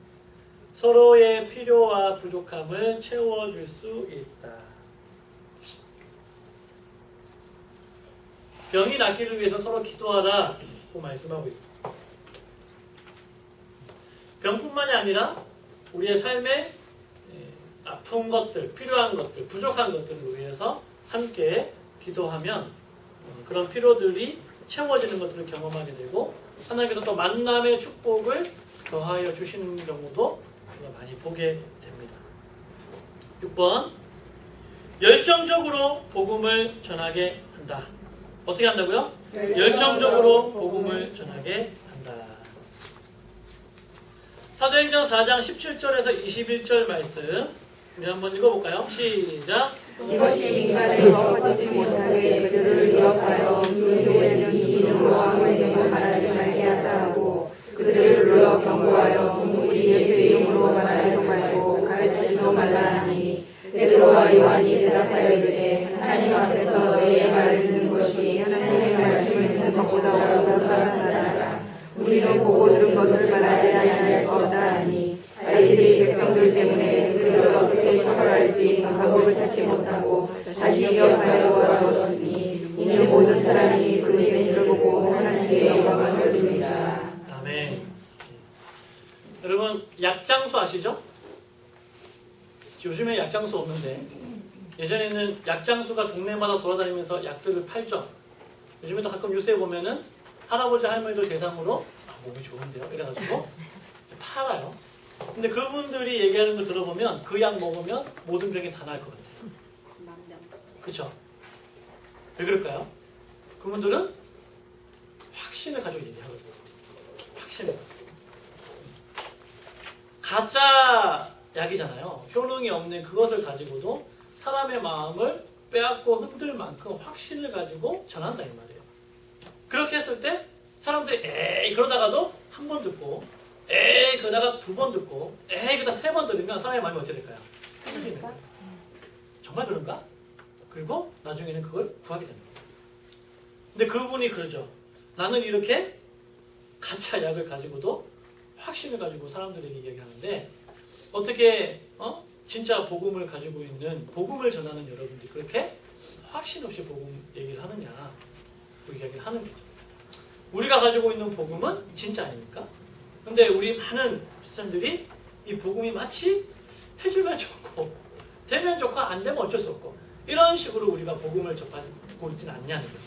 서로의 필요와 부족함을 채워줄 수 있다. 병이 낫기를 위해서 서로 기도하라고 말씀하고 있다. 병뿐만이 아니라 우리의 삶에 아픈 것들, 필요한 것들, 부족한 것들을 위해서 함께 기도하면 그런 필요들이 채워지는 것들을 경험하게 되고, 하나님께서 또 만남의 축복을 더하여 주시는 경우도 많이 보게 됩니다. 6번, 열정적으로 복음을 전하게 한다. 어떻게 한다고요? 열정적으로 복음을 전하게 한다. 사도행전 4장 17절에서 21절 말씀 우리 한번 읽어볼까요? 시작. 이것이 인간에서 퍼지지 못하게 그들을 위협하여 그 교회는 이 이름으로 아무에게도 말하지 말게 하자 하고 그들을 불러 경고하여 도무지 예수의 이름으로 말하지도 말고 가르치지도 말라 하니, 베드로와 요한이 대답하여 이르되 하나님 앞에서 너희의 말을 듣는 것이 하나님의 말씀을 듣는 것보다 어렵다하나라. 우리는 보고 들은 것을 말하지 아니할 수 없다 하니, 아이들이 백성들 때문에 그들을 어떻게 처벌할지 방법을 찾지 못하고 다시 기억하여 돌아왔으니, 이는 모든 사람이 그 일을 보고 하나님께 영광을 돌립니다. 아멘. 여러분, 약장수 아시죠? 요즘에 약장수 없는데 예전에는 약장수가 동네마다 돌아다니면서 약들을 팔죠. 요즘에도 가끔 뉴스에 보면은 할아버지 할머니들 대상으로 몸이 좋은데요 이래가지고 팔아요. 근데 그분들이 얘기하는 걸 들어보면 그 약 먹으면 모든 병이 다 나을 것 같아요. 그쵸? 왜 그럴까요? 그분들은 확신을 가지고 얘기하거든요. 확신을. 가짜 약이잖아요. 효능이 없는 그것을 가지고도 사람의 마음을 빼앗고 흔들 만큼 확신을 가지고 전한다 이 말이에요. 그렇게 했을 때 사람들이 에이 그러다가도 한 번 듣고 에이 그러다가 두 번 듣고 에이 그러다 세 번 들으면 사람의 마음이 어떻게 될까요? 흔들리는 거예요. 정말 그런가? 그리고 나중에는 그걸 구하게 됩니다. 근데 그분이 그러죠. 나는 이렇게 가짜 약을 가지고도 확신을 가지고 사람들에게 이야기하는데 어떻게 진짜 복음을 가지고 있는 복음을 전하는 여러분들이 그렇게 확신 없이 복음 얘기를 하느냐 그 이야기를 하는 거죠. 우리가 가지고 있는 복음은 진짜 아닙니까? 근데 우리 많은 크리스천들이 이 복음이 마치 해주면 좋고 되면 좋고 안 되면 어쩔 수 없고 이런 식으로 우리가 복음을 접하고 있지는 않냐는 거죠.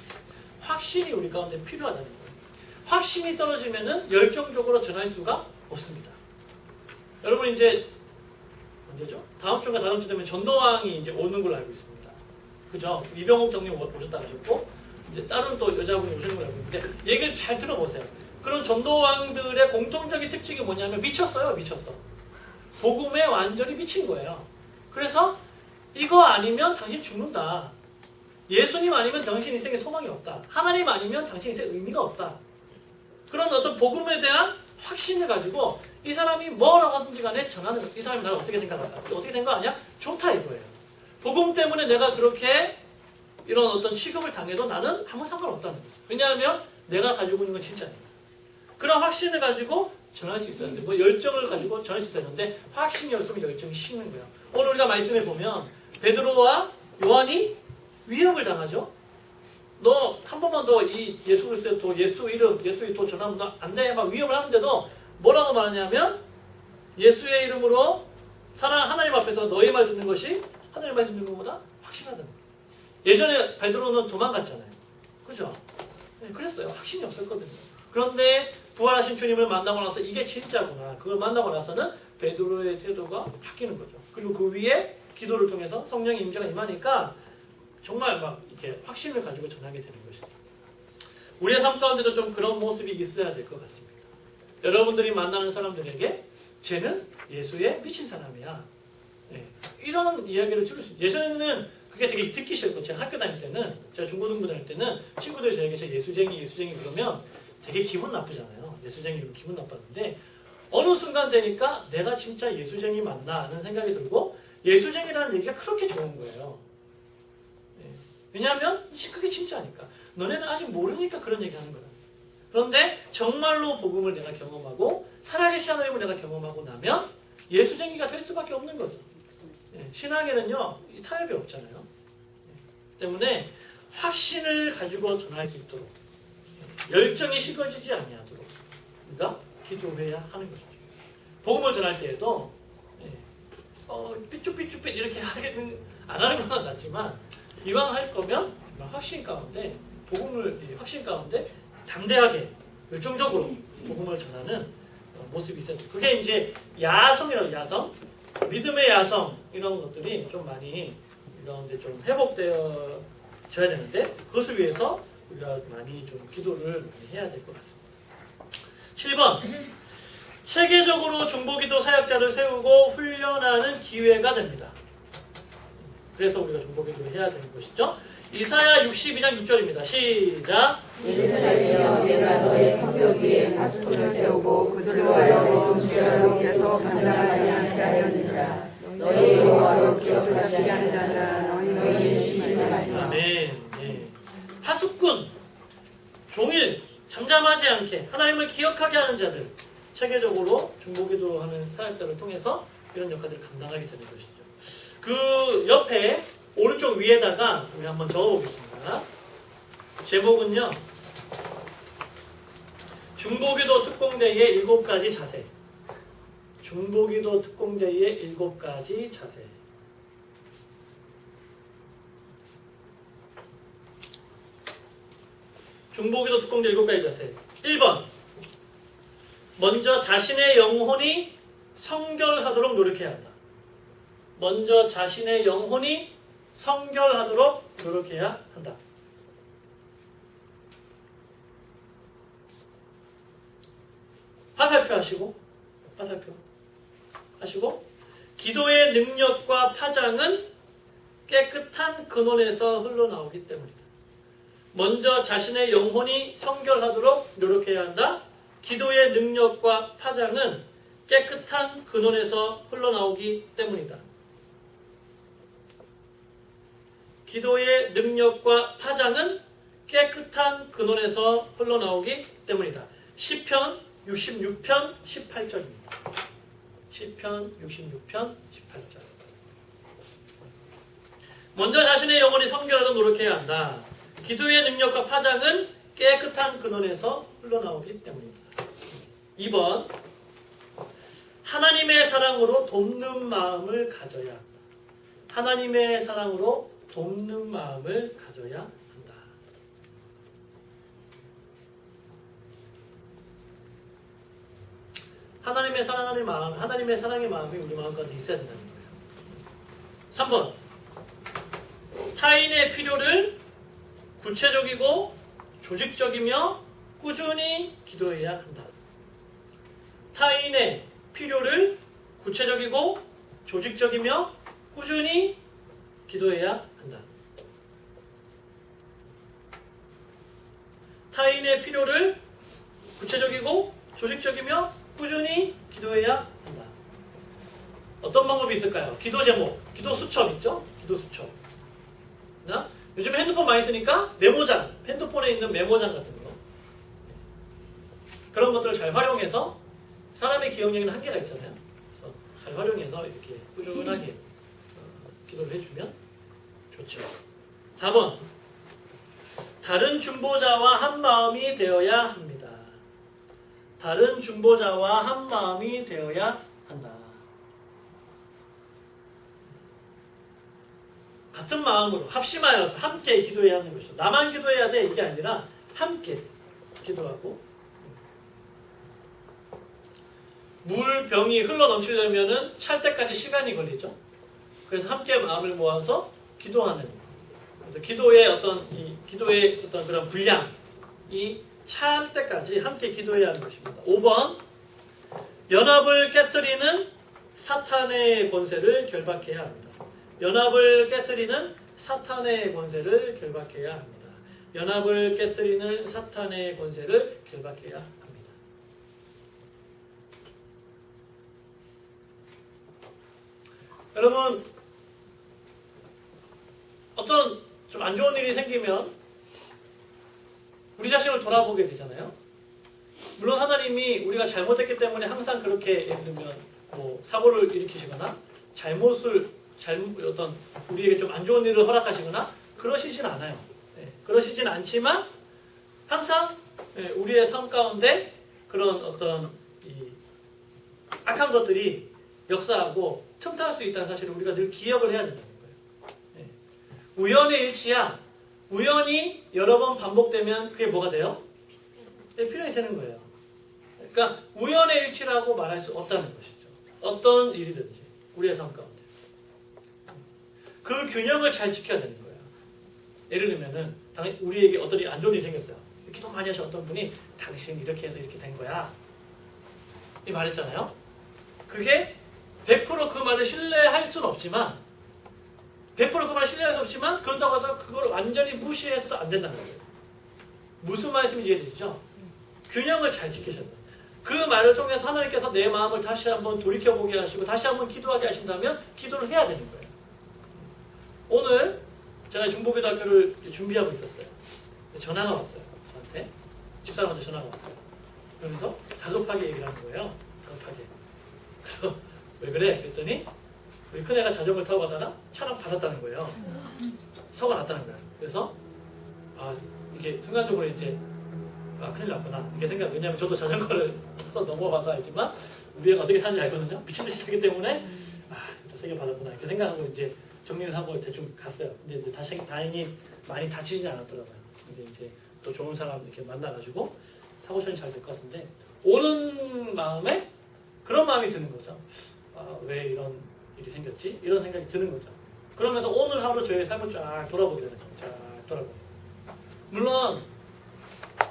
확신이 우리 가운데 필요하다는 거예요. 확신이 떨어지면은 열정적으로 전할 수가 없습니다. 여러분 이제 언제죠? 다음 주가 다음 주 되면 전도왕이 이제 오는 걸로 알고 있습니다. 그죠? 이병옥 장님 오셨다 하셨고 이제 다른 또 여자분이 오시는 걸로 알고 있는데 얘기를 잘 들어보세요. 그런 전도왕들의 공통적인 특징이 뭐냐면 미쳤어요. 미쳤어. 복음에 완전히 미친 거예요. 그래서 이거 아니면 당신 죽는다. 예수님 아니면 당신 인생에 소망이 없다. 하나님 아니면 당신 인생에 의미가 없다. 그런 어떤 복음에 대한 확신을 가지고 이 사람이 뭐라고 하든지 간에 전하는 거. 이 사람이 나를 어떻게 생각할까? 어떻게 생각하냐? 좋다 이거예요. 복음 때문에 내가 그렇게 이런 어떤 취급을 당해도 나는 아무 상관없다는 거죠. 왜냐하면 내가 가지고 있는 건 진짜니까. 그런 확신을 가지고 전할 수 있었는데 뭐 열정을 가지고 전할 수 있었는데 확신이 없으면 열정이 식는 거예요. 오늘 우리가 말씀해 보면 베드로와 요한이 위협을 당하죠. 너 한 번만 더 이 예수 그리스도의 도, 예수 이름, 예수의 도 전하면 안 돼. 막 위협을 하는데도 뭐라고 말하냐면 예수의 이름으로 하나님 앞에서 너희 말 듣는 것이 하나님 말씀 듣는 것보다 확실하다는 거예요. 예전에 베드로는 도망갔잖아요. 그죠? 네, 그랬어요. 확신이 없었거든요. 그런데 부활하신 주님을 만나고 나서 이게 진짜구나. 그걸 만나고 나서는 베드로의 태도가 바뀌는 거죠. 그리고 그 위에 기도를 통해서 성령의 임재가 임하니까 정말 막 이렇게 확신을 가지고 전하게 되는 것이죠. 우리의 삶 가운데도 좀 그런 모습이 있어야 될 것 같습니다. 여러분들이 만나는 사람들에게 쟤는 예수에 미친 사람이야. 네. 이런 이야기를 들을 수 있어요. 예전에는 그게 되게 듣기 싫고 제가 학교 다닐 때는 제가 중고등부 다닐 때는 친구들이 저에게 예수쟁이 그러면 되게 기분 나쁘잖아요. 예수쟁이 그러면 기분 나빴는데 어느 순간 되니까 내가 진짜 예수쟁이 맞나 하는 생각이 들고 예수쟁이라는 얘기가 그렇게 좋은 거예요. 왜냐하면 그게 진짜니까. 너네는 아직 모르니까 그런 얘기 하는 거야. 그런데 정말로 복음을 내가 경험하고 살아계신 하나님을 내가 경험하고 나면 예수쟁이가 될 수밖에 없는 거죠. 신앙에는요 타협이 없잖아요. 때문에 확신을 가지고 전할 수 있도록 열정이 식어지지 아니하도록 우리가 기도해야 하는 것이죠. 복음을 전할 때에도 삐쭉삐쭉삐 이렇게 안 하는 건 낫지만 이왕 할 거면 확신 가운데 확신 가운데 담대하게 열정적으로 복음을 전하는 모습이 있어요. 그게 이제 야성이라고 야성, 믿음의 야성 이런 것들이 좀 많이 이 가운데 좀 회복되어져야 되는데 그것을 위해서 우리가 많이 좀 기도를 많이 해야 될 것 같습니다. 7번 체계적으로 중보기도 사역자를 세우고 훈련하는 기회가 됩니다. 그래서 우리가 중보기도를 해야 되는 것이죠. 이사야 62장 6절입니다. 시작. 예루살렘이여 내가 너의 성벽 위에 파수꾼을 세우고 그들로 하여 주야로 계속 간장하지 않게 하였느니라. 너희 여호와로 기억하지 않는 자라 너희의 심을 하리라. 아멘. 네. 파수꾼 종일 잠잠하지 않게 하나님을 기억하게 하는 자들 체계적으로 중보기도 하는 사역자를 통해서 이런 역할들을 감당하게 되는 것이죠. 그 옆에 오른쪽 위에다가 우리 한번 적어보겠습니다. 제목은요. 중보기도 특공대의 7가지 자세. 중보기도 특공대의 7가지 자세. 중보기도 특공대 7가지 자세. 1번. 먼저 자신의 영혼이 성결하도록 노력해야 한다. 먼저 자신의 영혼이 성결하도록 노력해야 한다. 화살표 하시고 기도의 능력과 파장은 깨끗한 근원에서 흘러나오기 때문이다. 먼저 자신의 영혼이 성결하도록 노력해야 한다. 기도의 능력과 파장은 깨끗한 근원에서 흘러나오기 때문이다. 기도의 능력과 파장은 깨끗한 근원에서 흘러나오기 때문이다. 시편 66편 18절입니다. 시편 66편 18절. 먼저 자신의 영혼이 성결하도록 노력해야 한다. 기도의 능력과 파장은 깨끗한 근원에서 흘러나오기 때문입니다. 2번. 하나님의 사랑으로 돕는 마음을 가져야 한다. 하나님의 사랑으로 돕는 마음을 가져야 한다. 하나님의 사랑하는 마음, 하나님의 사랑의 마음이 우리 마음까지 있어야 된다는 거예요. 3번. 타인의 필요를 구체적이고 조직적이며 꾸준히 기도해야 한다. 타인의 필요를 구체적이고 조직적이며 꾸준히 기도해야 한다. 타인의 필요를 구체적이고 조직적이며 꾸준히 기도해야 한다. 어떤 방법이 있을까요? 기도 제목, 기도 수첩 있죠? 기도 수첩. 요즘 핸드폰 많이 쓰니까 메모장, 핸드폰에 있는 메모장 같은 거. 그런 것들을 잘 활용해서 사람의 기억력에는 한계가 있잖아요. 그래서 잘 활용해서 이렇게 꾸준하게 기도를 해주면 좋죠. 4번. 다른 중보자와 한 마음이 되어야 합니다. 다른 중보자와 한 마음이 되어야 한다. 같은 마음으로 합심하여서 함께 기도해야 하는 것이죠. 나만 기도해야 돼 이게 아니라 함께 기도하고. 물병이 흘러 넘치려면은 찰 때까지 시간이 걸리죠. 그래서 함께 마음을 모아서 기도하는. 그래서 기도의 어떤 그런 분량이 찰 때까지 함께 기도해야 하는 것입니다. 5번. 연합을 깨트리는 사탄의 권세를 결박해야 합니다. 연합을 깨트리는 사탄의 권세를 결박해야 합니다. 연합을 깨트리는 사탄의 권세를 결박해야 합니다. 여러분, 어떤 좀 안 좋은 일이 생기면 우리 자신을 돌아보게 되잖아요. 물론 하나님이 우리가 잘못했기 때문에 항상 그렇게 예를 들면 뭐 사고를 일으키시거나 어떤 우리에게 좀 안 좋은 일을 허락하시거나 그러시진 않아요. 그러시진 않지만 항상 우리의 삶 가운데 그런 어떤 이 악한 것들이 역사하고 틈탈 수 있다는 사실을 우리가 늘 기억을 해야 된다는 거예요. 우연의 일치야. 우연히 여러 번 반복되면 그게 뭐가 돼요? 필연이 되는 거예요. 그러니까 우연의 일치라고 말할 수 없다는 것이죠. 어떤 일이든지 우리의 삶 가운데. 그 균형을 잘 지켜야 되는 거예요. 예를 들면은 당연히 우리에게 어떤 안 좋은 일이 생겼어요. 기도 많이 하신 어떤 분이 당신 이렇게 해서 이렇게 된 거야. 이 말했잖아요. 그게 100% 그 말을 신뢰할 수는 없지만 100% 그 말을 신뢰할 수 없지만 그런다고 해서 그걸 완전히 무시해서도 안 된다는 거예요. 무슨 말씀인지 이해되시죠? 균형을 잘 지키셔야 돼요. 그 말을 통해서 하나님께서 내 마음을 다시 한번 돌이켜보게 하시고 다시 한번 기도하게 하신다면 기도를 해야 되는 거예요. 오늘 제가 중보기도학교를 준비하고 있었어요. 전화가 왔어요. 저한테. 집사람한테 전화가 왔어요. 그러면서 다급하게 얘기를 하는 거예요. 다급하게. 그래서 왜 그래? 그랬더니 우리 큰애가 자전거를 타고 가다가 차랑 받았다는 거예요. 사고가 났다는 거예요. 그래서 이게 순간적으로 이제 큰일 났구나 이렇게 생각. 왜냐하면 저도 자전거를 타서 넘어가서 알지만 우리 애가 어떻게 사는지 알거든요. 미친듯이 타기 때문에 또 세게 받았구나 이렇게 생각하고 이제 정리를 하고 대충 갔어요. 근데 이제 다행히 많이 다치지 않았더라고요. 근데 이제 또 좋은 사람 이렇게 만나가지고 사고천이 잘 될 것 같은데 오는 마음에 그런 마음이 드는 거죠. 아, 왜 이런 일이 생겼지? 이런 생각이 드는 거죠. 그러면서 오늘 하루 저의 삶을 쫙 돌아보게 되는 거죠. 쫙 돌아보게. 물론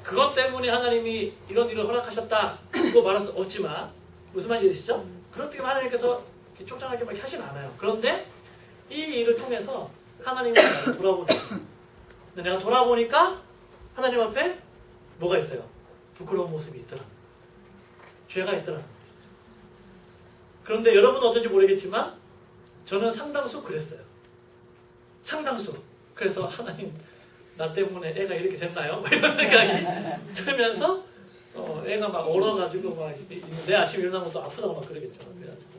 그것 때문에 하나님이 이런 일을 허락하셨다 이거 말할 수 없지만 무슨 말인지 아시죠? 그렇게 하나님께서 이렇게 쪽장하게 막 하진 않아요. 그런데 이 일을 통해서 하나님을 나를 돌아보는 거예요. 근데 내가 돌아보니까 하나님 앞에 뭐가 있어요? 부끄러운 모습이 있더라. 죄가 있더라. 그런데 여러분은 어쩐지 모르겠지만 저는 상당수 그랬어요. 상당수. 그래서 하나님 나 때문에 애가 이렇게 됐나요? 뭐 이런 생각이 들면서 애가 막 얼어가지고 막 내 아침에 일어나면 또 아프다고 막 그러겠죠. 그래가지고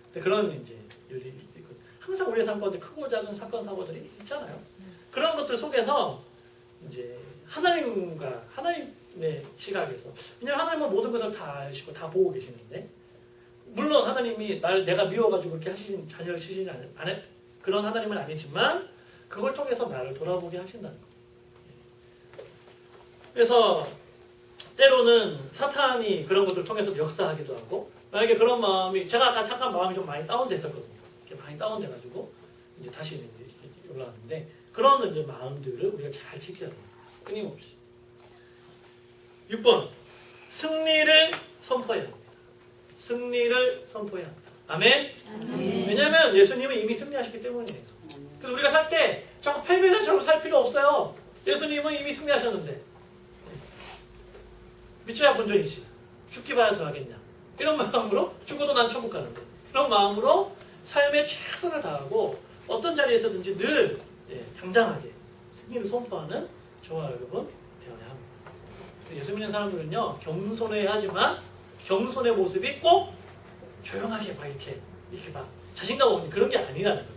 근데 그런 이제 일이 있고 항상 우리의 삶 가운데 크고 작은 사건 사고들이 있잖아요. 그런 것들 속에서 이제 하나님의 시각에서 왜냐하면 하나님은 모든 것을 다 아시고 다 보고 계시는데 물론 하나님이 내가 미워가지고 그렇게 하시는 자녀를 치시지 않은 그런 하나님은 아니지만 그걸 통해서 나를 돌아보게 하신다는 거예요. 그래서 때로는 사탄이 그런 것들을 통해서 역사하기도 하고 만약에 그런 마음이 제가 아까 잠깐 마음이 좀 많이 다운됐었거든요. 이렇게 많이 다운돼가지고 이제 다시 이제 올라왔는데 그런 이제 마음들을 우리가 잘 지켜야 돼요. 끊임없이. 6번 승리를 선포해야 합니다. 승리를 선포해야 합니다. 아멘? 아멘. 왜냐하면 예수님은 이미 승리하셨기 때문이에요. 그래서 우리가 살 때 자꾸 패배자처럼 살 필요 없어요. 예수님은 이미 승리하셨는데 믿져야 본전이지. 죽기 봐야 더하겠냐. 이런 마음으로 죽어도 난 천국 가는데 이런 마음으로 삶에 최선을 다하고 어떤 자리에서든지 늘 당당하게 승리를 선포하는 저와 여러분 되어야 합니다. 예수 믿는 사람들은요 겸손해야 하지만 겸손의 모습이 꼭 조용하게 막 이렇게 막 자신감 없는 그런 게 아니라는 거죠.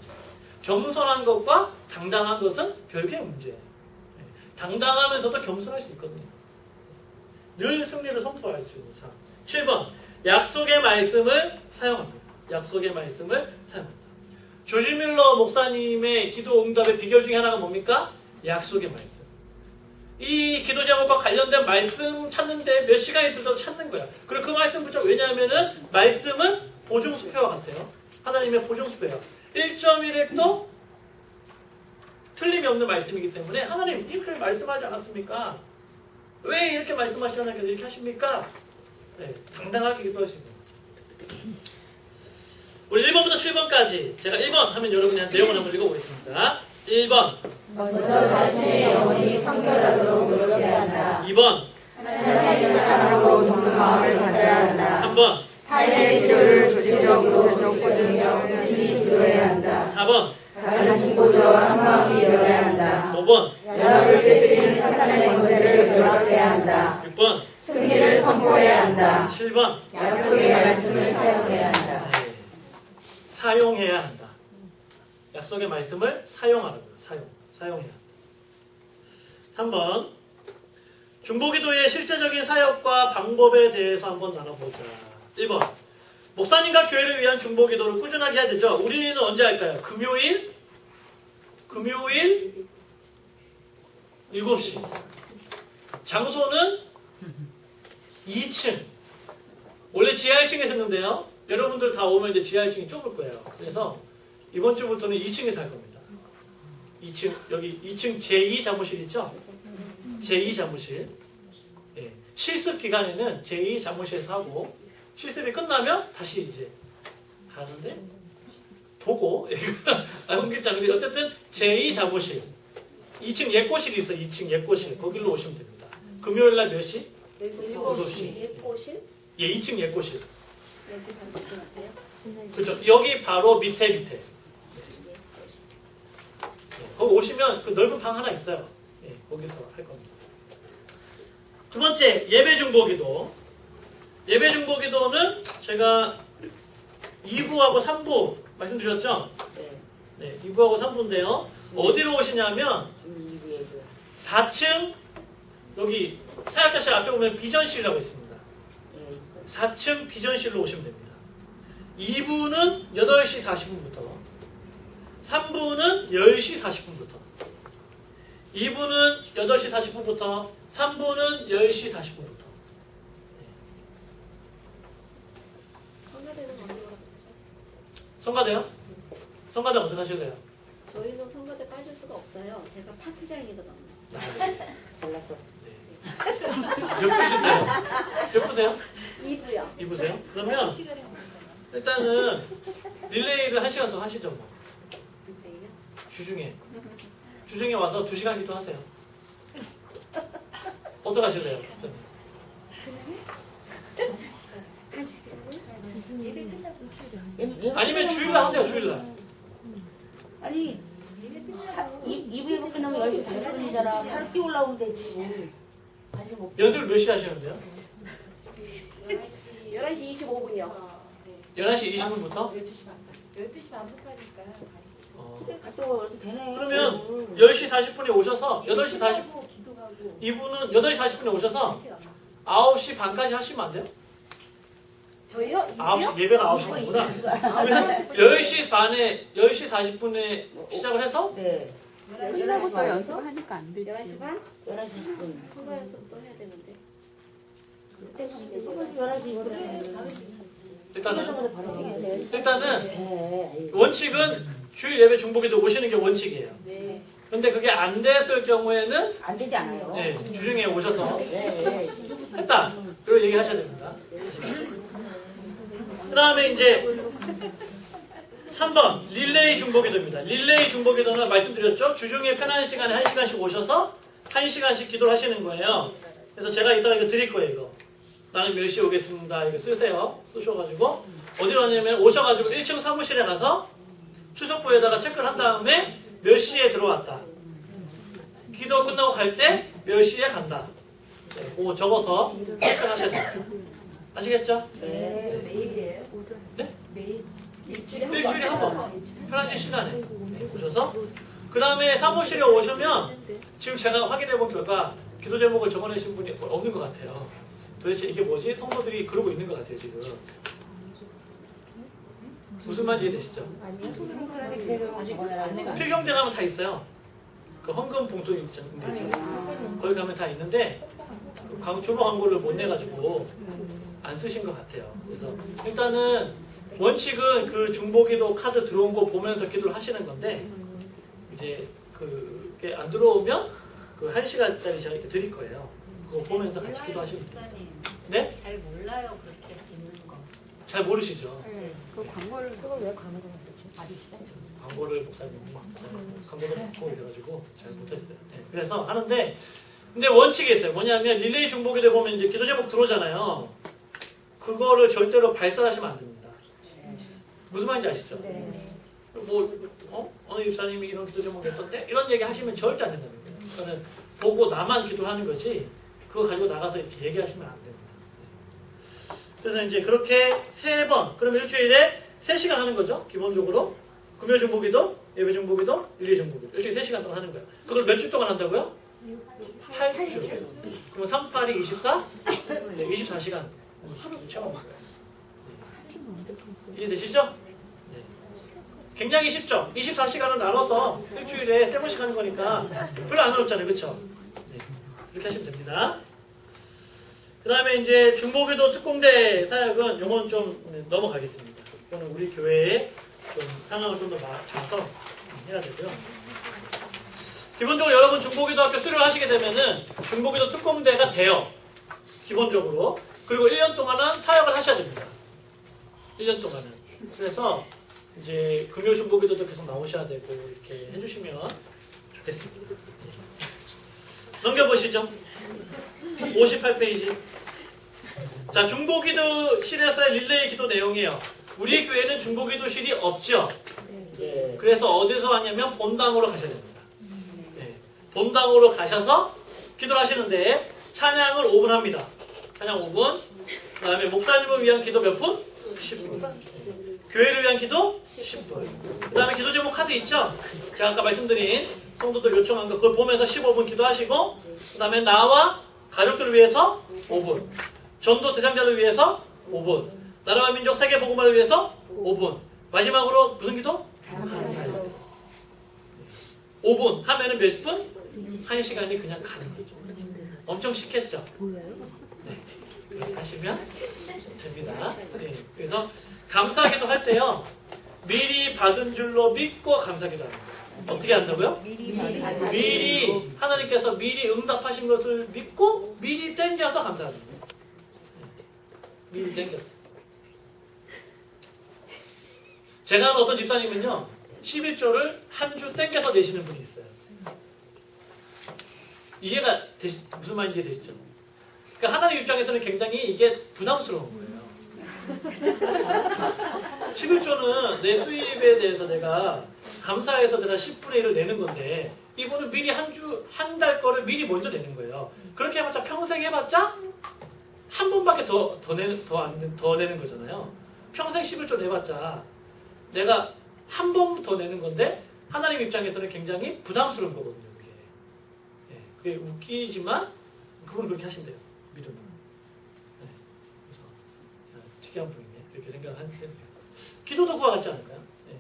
겸손한 것과 당당한 것은 별개의 문제예요. 당당하면서도 겸손할 수 있거든요. 늘 승리를 선포할 수 있는 사람. 7번 약속의 말씀을 사용합니다. 약속의 말씀을 사용합니다. 조지 밀러 목사님의 기도 응답의 비결 중에 하나가 뭡니까? 약속의 말씀. 이 기도 제목과 관련된 말씀 찾는데 몇 시간이 들어도 찾는 거야. 그리고 그 말씀 붙여 왜냐하면은 말씀은 보증수표와 같아요. 하나님의 보증수표예요. 1.1획도 틀림이 없는 말씀이기 때문에 하나님 이렇게 말씀하지 않았습니까? 왜 이렇게 말씀하시려니까 이렇게 하십니까? 네, 당당하게 기도할 수 있는 거죠. 우리 1번부터 7번까지 제가 1번 하면 여러분이 한 내용을 한번 읽어보겠습니다. 1번 먼저 자신의 영혼이 성결하도록 노력해야 한다. 2번 하나님의 사랑으로 깊은 마음을 가져야 한다. 3번 타인의 필요를 구체적으로 좁혀주며 열심히 기도해야 한다. 4번 다른 친구들과 한 마음이 되어야 한다. 5번 연합을 깨뜨리는 사탄의 권세를 결합해야 한다. 6번 승리를 선포해야 한다. 7번 약속의 말씀을 사용해야 한다. 네. 사용해야 한다. 약속의 말씀을 사용하라고요. 사용해야 한다. 3번 중보기도의 실제적인 사역과 방법에 대해서 한번 나눠보자. 1번 목사님과 교회를 위한 중보기도를 꾸준하게 해야 되죠. 우리는 언제 할까요? 금요일 7시. 장소는 2층. 원래 지하 1층에 했는데요. 여러분들 다 오면 이제 지하 1층이 좁을 거예요. 그래서 이번 주부터는 2층에서 할 겁니다. 2층 여기 2층 제2 사무실 있죠? 제2 사무실. 예. 실습 기간에는 제2 사무실에서 하고 실습이 끝나면 다시 이제 가는데 보고 옮길자. 어쨌든 제2 사무실 2층 예꼬실이 있어요. 2층 예꼬실 거기로 오시면 됩니다. 금요일 날 몇 시? 7시. 예포실? 예, 2층 예꼬실. 여기 가는 것 같아요. 그렇죠. 여기 바로 밑에. 네, 거기 오시면 그 넓은 방 하나 있어요. 예, 거기서 할 겁니다. 두 번째 예배 중보기도. 예배 중보기도는 제가 2부하고 3부 말씀드렸죠? 네, 2부하고 3부인데요. 어디로 오시냐면 4층 여기 사역자실 앞에 보면 비전실이라고 있습니다. 4층 비전실로 오시면 됩니다. 2부는 8시 40분부터 3부는 10시 40분부터 2부는 8시 40분부터 3부는 10시 40분부터. 성가대는 언제 오라고? 성가대요? 성가대 어떻게 하실래요? 저희는 성가대 빠질 수가 없어요. 제가 파트장이거든요. 잘났어. 몇 부신데요? 몇 부세요? 2부요. 2부세요? 그러면 일단은 릴레이를 1시간 더 하시죠. 뭐. 주중에 와서 2시간 기도하세요. 어떻게 하실래요? 아니면 주일날 하세요. 주일날. 아니 2부에서 끝나면 10시 40분이잖아. 바로 뛰어 올라오면 되지. 연습을 몇 시에 하시는데요? 11시 25분이요. 11시 20분부터? 12시 반부터니까. 갔다 와도 되네. 그러면 10시 40분에 오셔서 8시 40 이분은 8시 40분에 오셔서 9시 반까지 하시면 안 돼요? 저희요? 9시 예배가 9시 반구나. 그러면 10시 반에 10시 40분에 시작을 해서 네. 11시부터 연습하니까 안 되지. 11시 반? 11시 10분. 성가 연습도 해야 되는데. 11시 일단은 원칙은 주일 예배 중보기도 오시는 게 원칙이에요. 네. 근데 그게 안 됐을 경우에는 안 되지 않아요? 네, 주중에 오셔서 네. 했다. 그리고 얘기하셔야 됩니다. 그 다음에 이제 3번 릴레이 중보기도입니다. 릴레이 중보기도는 말씀드렸죠. 주중에 편한 시간에 1시간씩 오셔서 1시간씩 기도를 하시는 거예요. 그래서 제가 이따가 이거 드릴 거예요. 이거. 나는 몇 시에 오겠습니다. 이거 쓰세요. 쓰셔가지고 어디 가냐면 오셔가지고 1층 사무실에 가서 추석부에다가 체크를 한 다음에 몇 시에 들어왔다. 기도 끝나고 갈 때 몇 시에 간다. 네, 그거 적어서 체크를 하셔야 돼요. 아시겠죠? 네. 매일이에요? 네? 매일? 일주일에 한 번. 편하신 시간에 네, 오셔서 그 다음에 사무실에 오시면 지금 제가 확인해 본 결과 기도 제목을 적어내신 분이 없는 것 같아요. 도대체 이게 뭐지? 성도들이 그러고 있는 것 같아요 지금. 무슨 말인지 이해되시죠? 필경대 가면 다 있어요. 그 헌금 봉투 있죠. 거기 가면 다 있는데 그 주보 광고를 못 내가지고 안 쓰신 것 같아요. 그래서 일단은 원칙은 그 중보기도 카드 들어온 거 보면서 기도를 하시는 건데 이제 그게 안 들어오면 그 1시간짜리 제가 이렇게 드릴 거예요. 그거 보면서 같이 기도하시면 돼요. 네? 잘 몰라요, 그렇게 있는 거. 잘 모르시죠? 그 광고를 그걸 왜 광고를 받으시죠? 광고를 목사님이 광고도 받고 이래가지고 잘 못했어요. 네, 그래서 하는데 근데 원칙이 있어요. 뭐냐면 릴레이 중보기도에 보면 이제 기도 제목 들어오잖아요. 그거를 절대로 발설하시면 안 됩니다. 무슨 말인지 아시죠? 어느 집사님이 이런 기도 제목이 했던데 이런 얘기 하시면 절대 안 된다는 거예요. 그거는 보고 나만 기도하는 거지 그거 가지고 나가서 이렇게 얘기하시면 안 됩니다. 그래서 이제 그렇게 3번 그럼 일주일에 3시간 하는 거죠. 기본적으로 금요 중보기도, 예배 중보기도, 릴레이 중보기도 일주일에 3시간 동안 하는 거예요. 그걸 몇 주 동안 한다고요? 8주. 그럼 3, 8이 24? 네, 24시간 채우는 거예요. 이해되시죠? 네. 굉장히 쉽죠? 24시간을 나눠서 일주일에 3번씩 하는 거니까 별로 안 어렵잖아요. 그렇죠? 네. 이렇게 하시면 됩니다. 그 다음에 이제 중보기도 특공대 사역은 요건 좀 넘어가겠습니다. 이거는 우리 교회의 좀 상황을 좀 더 봐서 해야 되고요. 기본적으로 여러분 중보기도 학교 수료를 하시게 되면은 중보기도 특공대가 돼요. 기본적으로. 그리고 1년 동안은 사역을 하셔야 됩니다. 1년 동안은. 그래서 이제 금요 중보기도도 계속 나오셔야 되고 이렇게 해주시면 좋겠습니다. 넘겨보시죠. 58페이지. 자, 중보기도실에서의 릴레이 기도 내용이에요. 우리 교회는 중보기도실이 없죠. 네. 그래서 어디서 하냐면 본당으로 가셔야 됩니다. 네. 본당으로 가셔서 기도를 하시는데 찬양을 5분 합니다. 찬양 5분. 그 다음에 목사님을 위한 기도 몇 분? 10분. 교회를 위한 기도 10분. 그 다음에 기도 제목 카드 있죠? 제가 아까 말씀드린 성도들 요청한 거 그걸 보면서 15분 기도하시고 그 다음에 나와 가족들을 위해서 5분. 전도 대상자를 위해서 5분. 나라와 민족 세계 복음화를 위해서 5분. 마지막으로 무슨 기도? 감사해요. 5분 하면은 몇 분? 1시간이 그냥 가는 거죠. 엄청 싫겠죠? 보여요? 네. 그렇게 하시면 됩니다. 네. 그래서 감사기도 할 때요. 미리 받은 줄로 믿고 감사기도 하는 거예요. 어떻게 한다고요? 미리 하나님께서 미리 응답하신 것을 믿고 미리 땡겨서 감사하는 거예요. 네. 미리 땡겨서. 제가 아는 어떤 집사님은요. 11조를 한 주 땡겨서 내시는 분이 있어요. 이해가 무슨 말인지 되시죠? 그러니까 하나님 입장에서는 굉장히 이게 부담스러운 거예요. 11조는 내 수입에 대해서 내가 감사해서 내가 10분의 1을 내는 건데 이거는 미리 한 달 거를 미리 먼저 내는 거예요. 그렇게 해봤자 평생 해봤자 한 번밖에 더 내는 거잖아요. 평생 11조 내봤자 내가 한 번 더 내는 건데 하나님 입장에서는 굉장히 부담스러운 거거든요. 그게. 네, 그게 웃기지만 그분은 그렇게 하신대요. 믿음은. 네, 그래서 특이한 분이네. 이렇게 생각을 하는데 기도도 그와 같지 않을까요? 네.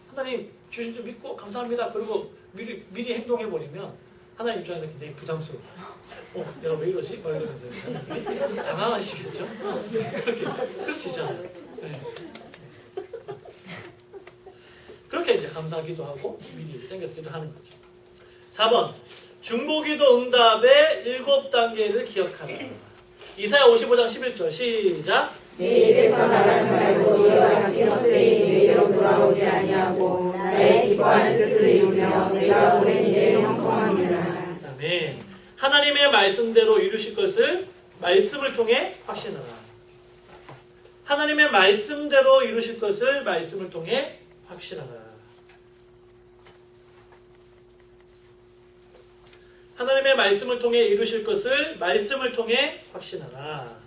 하나님 주신 줄 믿고 감사합니다. 그리고 미리 행동해버리면 하나님 입장에서 굉장히 부담스러워. 내가 왜 이러지? 막 이러면서 당황하시겠죠? 그렇게 그럴 수 있잖아요. 네. 그렇게 이제 감사기도 하고 미리 땡겨서 기도하는 거죠. 4번 중보기도 응답의 7단계를 기억하라. 이사야 55장 11절 시작. 내 입에서 나가는 말도 이와 같이 헛되이 내게로 돌아오지 아니하고 나의 기뻐하는 뜻을 이루며 내가 보낸 일에 형통함이라. 그다음에 하나님의 말씀대로 이루실 것을 말씀을 통해 확신하라. 하나님의 말씀대로 이루실 것을 말씀을 통해 확신하라. 하나님의 말씀을 통해 이루실 것을 말씀을 통해 확신하라.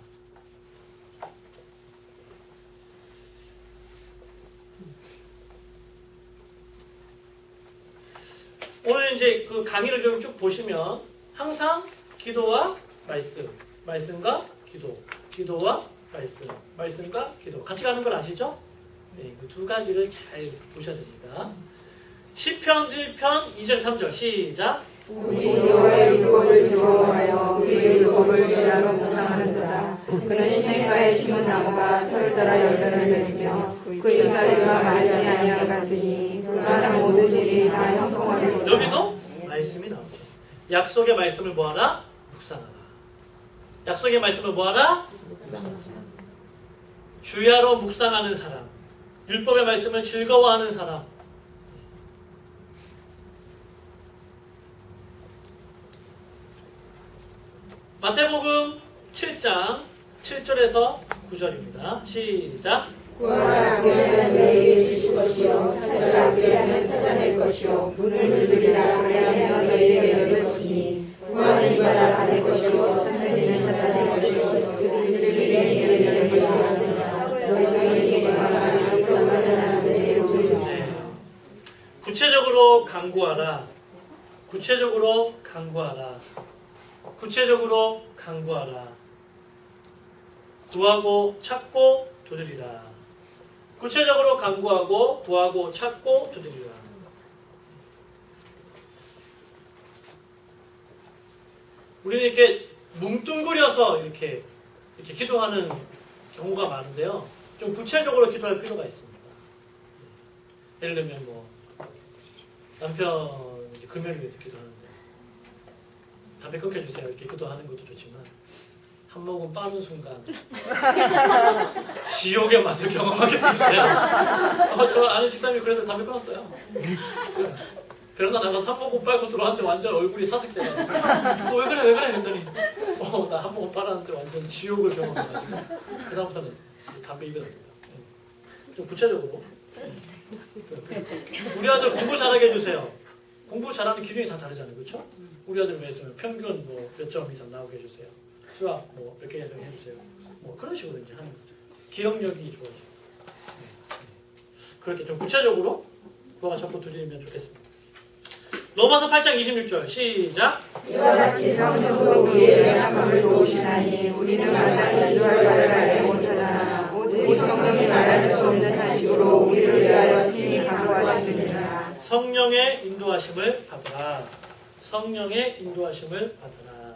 오늘 이제 그 강의를 좀 쭉 보시면 항상 기도와 말씀, 말씀과 기도, 기도와 말씀, 말씀과 기도 같이 가는 걸 아시죠? 네, 그 두 가지를 잘 보셔야 됩니다. 시편 1편 2절 3절 시작. 오직 여호와의 율법을 즐거워하여 그의 율법을 주야로 묵상하는도다. 그는 시냇가에 심은 나무가 철을 따라 열매를 맺으며 그 잎사귀가 마르지 아니함 같으니 그가 하는 모든 일이 다 형통하리로다. 여기도 말씀이 나오죠. 약속의 말씀을 뭐하라? 묵상하라. 약속의 말씀을 뭐하라? 묵상하라. 주야로 묵상하는 사람, 율법의 말씀을 즐거워하는 사람. 마태복음 7장 7절에서 9절입니다. 시작. 구하라 그리하면 너희에게 주실 것이요 찾으라 그리하면 찾아낼 것이요 문을 두드리라 그리하면 너희에게 열릴 것이니 구하는 이마다 받을 것이요 찾는 이는 찾아낼 것이요 두드리는 이에게 열릴 것이라. 너희에게 말하는 그러하는 내로 주시옵소서. 구체적으로 강구하라. 구체적으로 강구하라. 구체적으로 강구하라. 구하고 찾고 두드리라. 구체적으로 강구하고 구하고 찾고 두드리라. 우리는 이렇게 뭉뚱그려서 이렇게 기도하는 경우가 많은데요. 좀 구체적으로 기도할 필요가 있습니다. 예를 들면 뭐 남편 금연을 위해서 기도하는데 담배 끊겨주세요 이렇게 기도하는 것도 좋지만 한 모금 빠는 순간 지옥의 맛을 경험하게 되세요. 저 아는 집사님이 그래서 담배 끊었어요. 베란다 나가서 한 모금 빨고 들어왔는데 완전 얼굴이 사색돼요. 왜 그래 했더니 나 한 모금 빨았는데 완전 지옥을 경험해가지고 그 다음부터는 담배 입에 납니다. 좀 구체적으로 우리 아들 공부 잘하게 해주세요. 공부 잘하는 기준이 다 다르잖아요. 그렇죠? 우리 아들 왜 있으면 평균 뭐 몇 점 이상 나오게 해주세요. 수학 뭐 몇 개 이상 해주세요. 뭐 그런 식으로 이제 하는 거죠. 기억력이 좋아지고. 그렇게 좀 구체적으로 그거가 자꾸 드리면 좋겠습니다. 로마서 8장 26절 시작. 이와 같이 성령도 우리의 연약함을 도우시나니 우리는 마땅히 기도할 바를 알지 못하나 오직 성령이 말할 수 없는 탄식으로 우리를 위하여 친히 간구하십니다. 성령의 인도하심을 받으라. 성령의 인도하심을 받으라.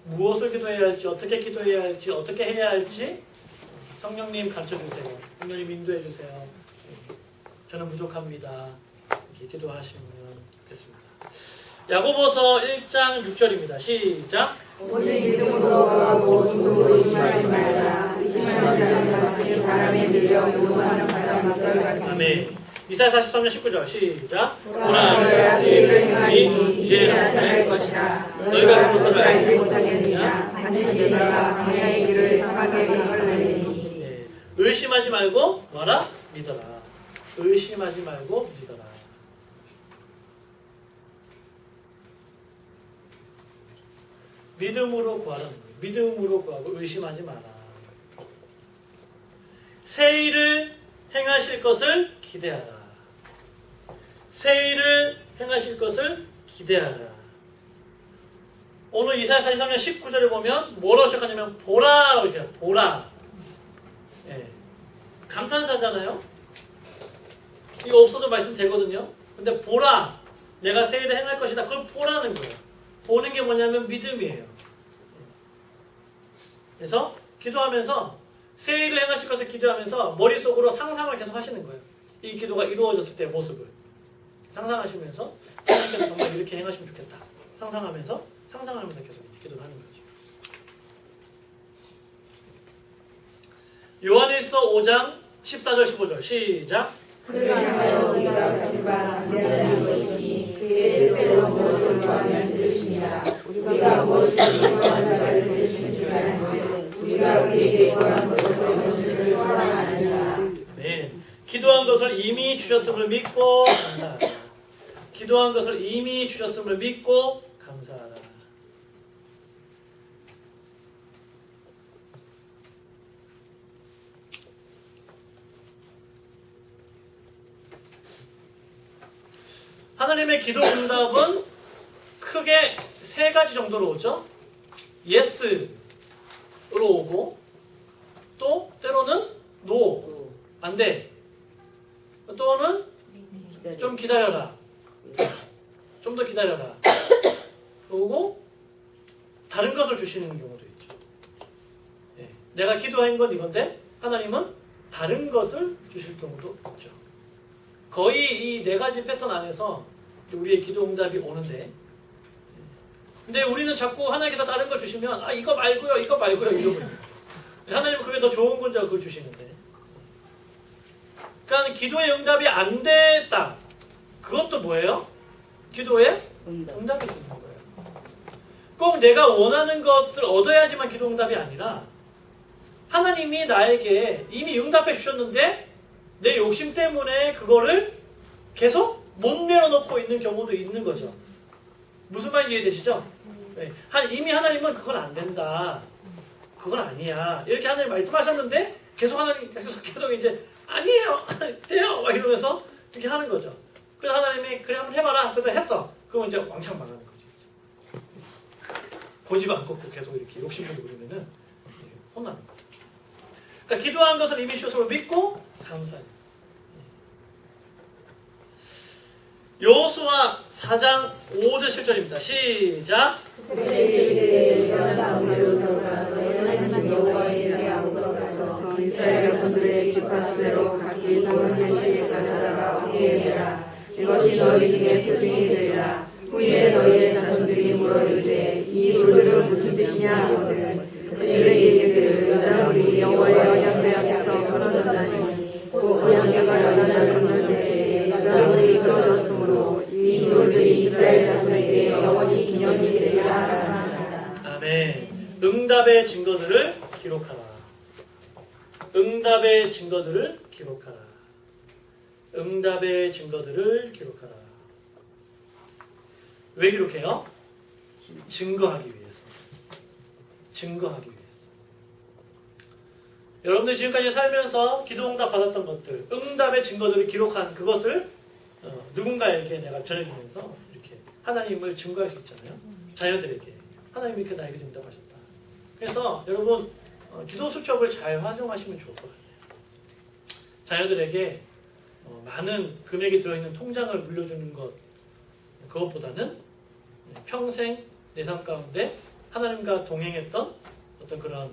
무엇을 기도해야 할지, 어떻게 기도해야 할지, 어떻게 해야 할지 성령님 가르쳐주세요. 성령님 인도해주세요. 저는 부족합니다. 이렇게 기도하시면 좋겠습니다. 야고보서 1장 6절입니다. 시작. 오직 믿음으로 구하고 중도 의심하지 말라. 의심하는 자는 마치 바람에 밀려 요동하는 바다 물결 아멘. 이사야 43장 19절 시작. 보라 내가 세일을 행하니 이제 나타날 것이라. 너희가 그것을 알지 못하겠느냐. 반드시 내가 광야의 길을 사막의 길을 하리니. 네. 의심하지 말고 뭐라? 믿어라. 의심하지 말고 믿어라. 믿음으로 구하라는 거예요. 믿음으로 구하고 의심하지 마라. 새 일을 행하실 것을 기대하라. 새 일을 행하실 것을 기대하라. 오늘 이사야 43년 19절에 보면 뭐라고 시작하냐면 보라라고 시작해요. 보라. 예. 감탄사잖아요. 이거 없어도 말씀 되거든요. 근데 보라. 내가 새 일을 행할 것이다. 그걸 보라는 거예요. 보는 게 뭐냐면 믿음이에요. 그래서 기도하면서 새 일을 행하실 것을 기도하면서 머릿속으로 상상을 계속 하시는 거예요. 이 기도가 이루어졌을 때의 모습을 상상하시면서 하나님께서 정말 이렇게 행하시면 좋겠다. 상상하면서 계속 기도를 하는 거죠. 요한일서 5장 14절 15절 시작. 그를 향하여 우리가 가진 바 안되는 것이니 그의 뜻대로 무엇을 구하면 들으시니라. 우리가 무엇을 기도하는 바를 들으시는 줄 아는지 우리가 그에게 구한 것을 얻는 줄을 원하느니라. 네. 기도한 것을 이미 주셨음을 믿고 감사하라. 기도한 것을 이미 주셨음을 믿고 감사하라. 하나님의 기도 응답은 크게 세 가지 정도로 오죠. 예스로 오고 또 때로는 노, 안 돼. 또는 좀 기다려라. 좀 더 기다려라. 오고 다른 것을 주시는 경우도 있죠. 네. 내가 기도한 건 이건데 하나님은 다른 것을 주실 경우도 있죠. 거의 이 네 가지 패턴 안에서 우리의 기도 응답이 오는데, 근데 우리는 자꾸 하나님께서 다른 걸 주시면 이거 말고요 이러고 하나님은 그게 더 좋은 건지 그걸 주시는데, 그러니까 기도의 응답이 안 됐다. 그것도 뭐예요? 기도의 응답이 있는 거예요. 꼭 내가 원하는 것을 얻어야지만 기도 응답이 아니라 하나님이 나에게 이미 응답해 주셨는데 내 욕심 때문에 그거를 계속 못 내려놓고 있는 경우도 있는 거죠. 무슨 말인지 이해되시죠? 네. 이미 하나님은 그건 안 된다. 그건 아니야. 이렇게 하나님 말씀하셨는데 계속 하나님 계속 이제 아니에요. 돼요. 막 이러면서 이렇게 하는 거죠. 그래서 하나님이 그래 한번 해봐라. 그래서 했어. 그러면 이제 왕창 망하는 거죠. 고집 안 꺾고 계속 이렇게 욕심부리고 그러면은 혼나는 거죠. 그러니까 기도한 것을 이미 주셔서 믿고 감사해요. 여호수아 4장 5절 7절입니다. 시작. 그들에게 연한 우리로 들어가 너희는 여호와에게 아무도 가서 이스라엘 자손들의 집가스대로 각기 노른 양식을 가져다가 왕에게 내라. 이것이 너희 중에 표징이 되리라. 후에 너희의 자손들이 물어 이르되 이 돌들은 무슨 뜻이냐 하거든. 그들에게 이르기를 연한 우리 여호와의 언약궤에서 끊어졌다니 곧 언약궤가 연한을 끊을 때에 연한 우리 끊어졌으므로 이 돌들이 이스라엘 자손에게 영원히 기념이 되리라. 아멘. 응답의 증거들을 기록하라. 응답의 증거들을 기록하라. 응답의 증거들을 기록하라. 왜 기록해요? 증거하기 위해서. 증거하기 위해서. 여러분들 지금까지 살면서 기도 응답 받았던 것들, 응답의 증거들을 기록한 그것을 누군가에게 내가 전해주면서 이렇게 하나님을 증거할 수 있잖아요. 자녀들에게. 하나님이 이렇게 나에게 응답하셨다. 그래서 여러분 기도 수첩을 잘 활용하시면 좋을 것 같아요. 자녀들에게 많은 금액이 들어있는 통장을 물려주는 것, 그것보다는 평생 내 삶 가운데 하나님과 동행했던 어떤 그런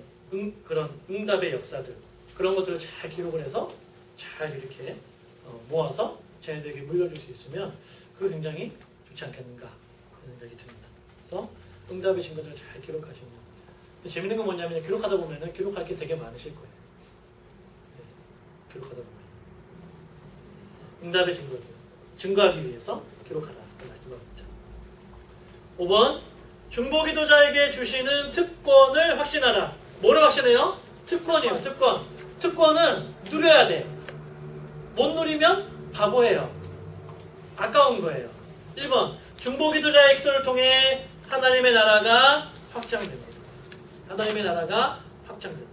응답의 역사들, 그런 것들을 잘 기록을 해서 잘 이렇게 모아서 자녀들에게 물려줄 수 있으면 그거 굉장히 좋지 않겠는가 하는 생각이 듭니다. 그래서 응답의 증거들을 잘 기록하시면 재밌는 건 뭐냐면 기록하다 보면은 기록할 게 되게 많으실 거예요. 네, 기록하다 보면 응답의 증거들 증거하기 위해서 기록하라 말씀합니다. 5번 중보기도자에게 주시는 특권을 확신하라. 뭐를 확신해요? 특권이에요. 특권. 특권은 누려야 돼. 못 누리면 바보예요. 아까운 거예요. 1번 중보기도자의 기도를 통해 하나님의 나라가 확장됩니다. 하나님의 나라가 확장된다.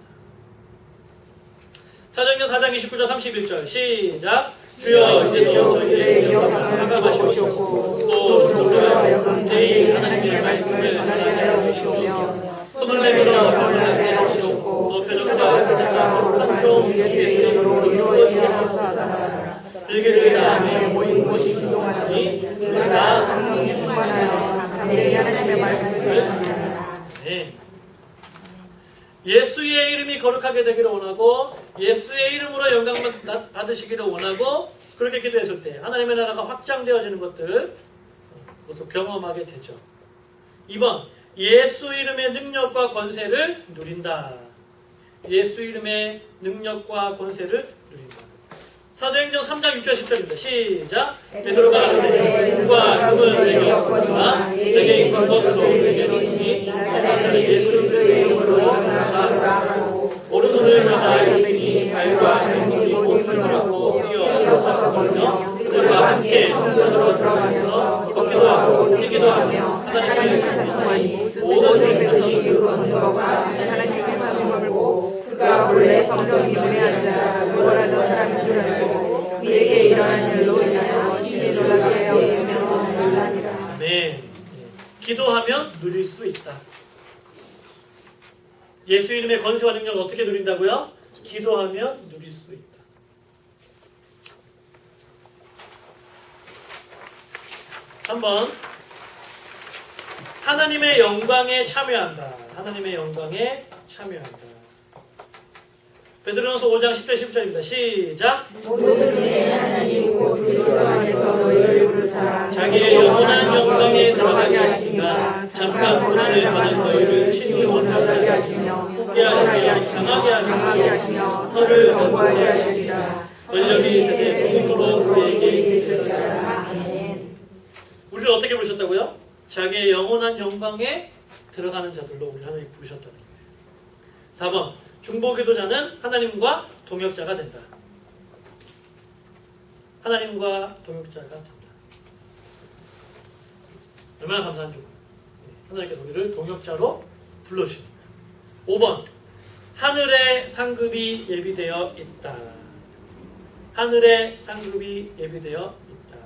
사도행전 4장 29절 31절 시작. 주여 이제도 저희의 영광을 마시옵소서. 또 중보자여 대의 하나님의 말씀을 전하게 하여 주시옵소서. 손을 내밀어 병을 하옵시고 또 표정과 가사가 한종 예수의 이름으로 이루어지게 하소서. 일개를 다음에 모인 곳이 진동하더니 그가 성령이 충만하여 담대히 하나님의 말씀을 전하니라. 네. 예수의 이름이 거룩하게 되기를 원하고 예수의 이름으로 영광 받으시기를 원하고 그렇게 기도했을 때 하나님의 나라가 확장되어지는 것들 그것도 경험하게 되죠. 2번 예수 이름의 능력과 권세를 누린다. 예수 이름의 능력과 권세를 누린다. 사도행전 3장 6절 10절입니다. 시작. 베드로가 이르되 금과 금은 내게 없거니와 내게 있는 것으로 내게 주니 나사렛 예수 그리스도의 이름으로 나아가고 오른손을 잡아 일으키니 발과 발목이 곧 힘을 얻고 뛰어서서 걸으며 그들과 함께 성전으로 들어가면서 걷기도 하고 뛰기도 하며 하나님의 찬송하니 모든 백성이 그 걷는 것과 하나님의 찬송을 보고 그가 본래 성전 미문에 앉아 누구라도 사람인 줄 알고 그에게 일어난 일로 인하여 심히 놀라게 하여 유명하니라. 네, 기도하면 누릴 수 있다. 예수 이름의 권세와 능력을 어떻게 누린다고요? 기도하면 누릴 수 있다. 3번 하나님의 영광에 참여한다. 하나님의 영광에 참여한다. 베드로전서 5장 10절 11절입니다. 시작. 모든 은혜의 하나님 곧 그리스도 안에서 너희를 부르사 자기의 영원한 영광에 들어가게 하시니가 잠깐 고난을 받은 너희를 친히 원하게 하시며 굳게 하시며 강하게 하시며 털을 견고하게 하시니라. 권력이 세세 스스로 그에게 있으시라. 아멘. 우리를 어떻게 부르셨다고요? 자기의 영원한 영광에 들어가는 자들로 우리 하나님 부르셨다는 거예요. 4번 중보기도자는 하나님과 동역자가 된다. 하나님과 동역자가 된다. 얼마나 감사한지 하나님께서 우리를 동역자로 불러주십니다. 5번 하늘의 상급이 예비되어 있다. 하늘의 상급이 예비되어 있다.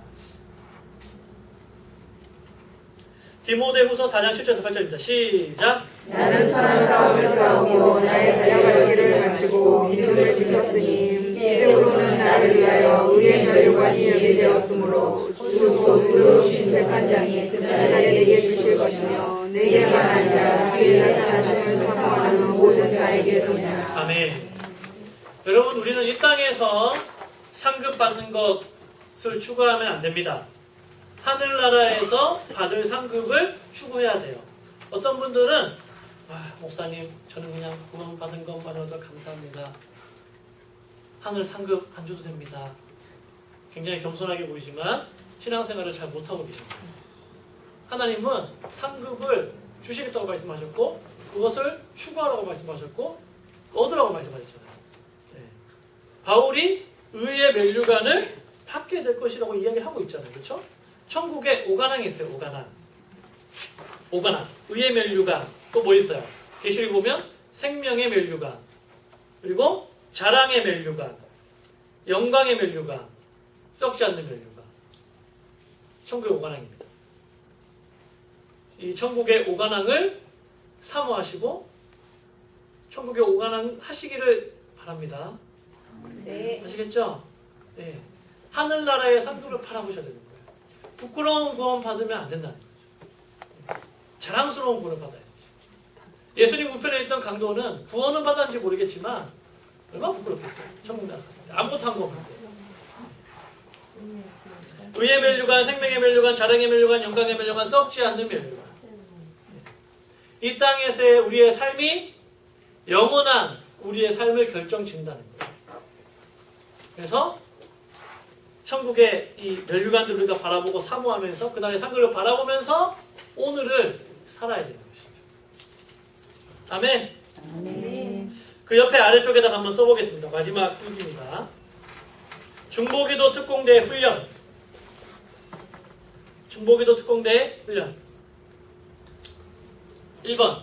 디모데후서 4장 7절에서 8절입니다. 시작. 나는 선한 싸움을 싸우고 나의 다양한 길을 마치고 믿음을 지켰으니 이제로는 나를 위하여 의의 멸류관이 예비되었으므로 주 의로우신 재판장이 그날에 내게 주실 것이며 내게만 아니라 주의 나타나심을 사모하는 모든 자에게도냐. 아멘. 여러분 우리는 이 땅에서 상급 받는 것을 추구하면 안 됩니다. 하늘나라에서 받을 상급을 추구해야 돼요. 어떤 분들은 목사님 저는 그냥 구원 받은 것만으로도 감사합니다. 하늘 상급 안 줘도 됩니다. 굉장히 겸손하게 보이지만 신앙생활을 잘 못하고 계십니다. 하나님은 상급을 주시겠다고 말씀하셨고 그것을 추구하라고 말씀하셨고 얻으라고 말씀하셨잖아요. 네. 바울이 의의 면류관을 받게 될 것이라고 이야기를 하고 있잖아요. 그렇죠? 천국에 오가낭이 있어요. 오가낭. 의의 면류관. 또 뭐 있어요? 계시록에 보면 생명의 면류관. 그리고 자랑의 면류관. 영광의 면류관. 썩지 않는 면류관. 천국의 오가낭입니다. 이 천국의 오가낭을 사모하시고 천국의 오가낭 하시기를 바랍니다. 네. 아시겠죠? 네. 하늘나라의 상급을 바라보셔야 되는 거예요. 부끄러운 구원 받으면 안 된다는 거죠. 자랑스러운 구원을 받아야죠. 예수님 우편에 있던 강도는 구원은 받았는지 모르겠지만 얼마나 부끄럽겠어요. 천국 나갔을 때 아무것도 한 거 없는데. 의의 멸류관, 생명의 멸류관, 자랑의 멸류관, 영광의 멸류관, 썩지 않는 멸류관. 이 땅에서의 우리의 삶이 영원한 우리의 삶을 결정짓는다는 거예요. 그래서 천국의 이 멸류관들을 우리가 바라보고 사모하면서 그날의 상급을 바라보면서 오늘을 살아야 되는 것이죠. 아멘. 아멘. 그 옆에 아래쪽에다가 한번 써보겠습니다. 마지막 일기입니다. 중보기도 특공대 훈련. 중보기도 특공대 훈련. 1번.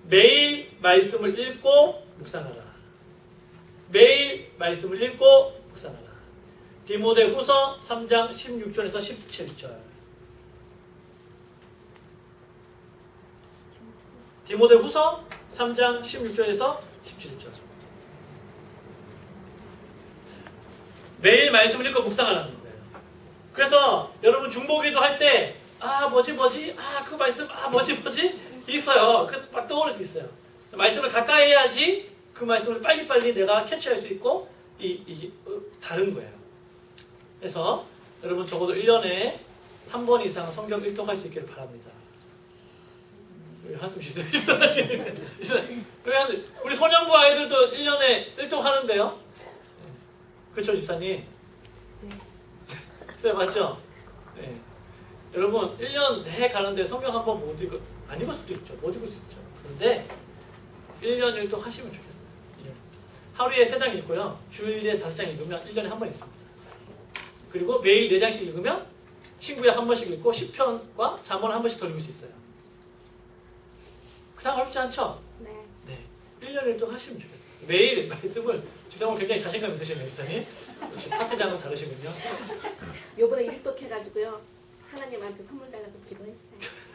매일 말씀을 읽고 묵상하라. 매일 말씀을 읽고 묵상하라. 디모데 후서 3장 16절에서 17절. 디모데 후서 3장 16절에서 17절. 매일 말씀을 읽고 묵상하라는 거예요. 그래서 여러분 중보기도 할 때 뭐지 그 말씀 뭐지 있어요. 그 막 떠오르는 게 있어요. 말씀을 가까이 해야지 그 말씀을 빨리빨리 내가 캐치할 수 있고 다른 거예요. 그래서 여러분 적어도 1년에 한 번 이상 성경 일독할 수 있기를 바랍니다. 한숨 쉬세요. 우리 소년부 아이들도 1년에 1독 하는데요. 그렇죠, 집사님? 네. 맞죠? 네. 여러분 1년 내에 가는데 성경 한 번 안 읽을 수도 있죠. 못 읽을 수 있죠. 그런데 1년 1독 하시면 좋겠어요. 1년. 하루에 3장 읽고요. 주일에 5장 읽으면 1년에 한 번 있습니다. 그리고 매일 4장씩 읽으면 친구에 한 번씩 읽고 시편과 잠언 한 번씩 더 읽을 수 있어요. 그다음 어렵지 않죠? 네. 1년에 1독 하시면 좋겠어요. 매일 말씀을 주장은 굉장히 자신감 있으시네요, 목사님. 파트장은 다르시군요. 요번에 일독해가지고요. 하나님한테 선물 달라고 기도했어요.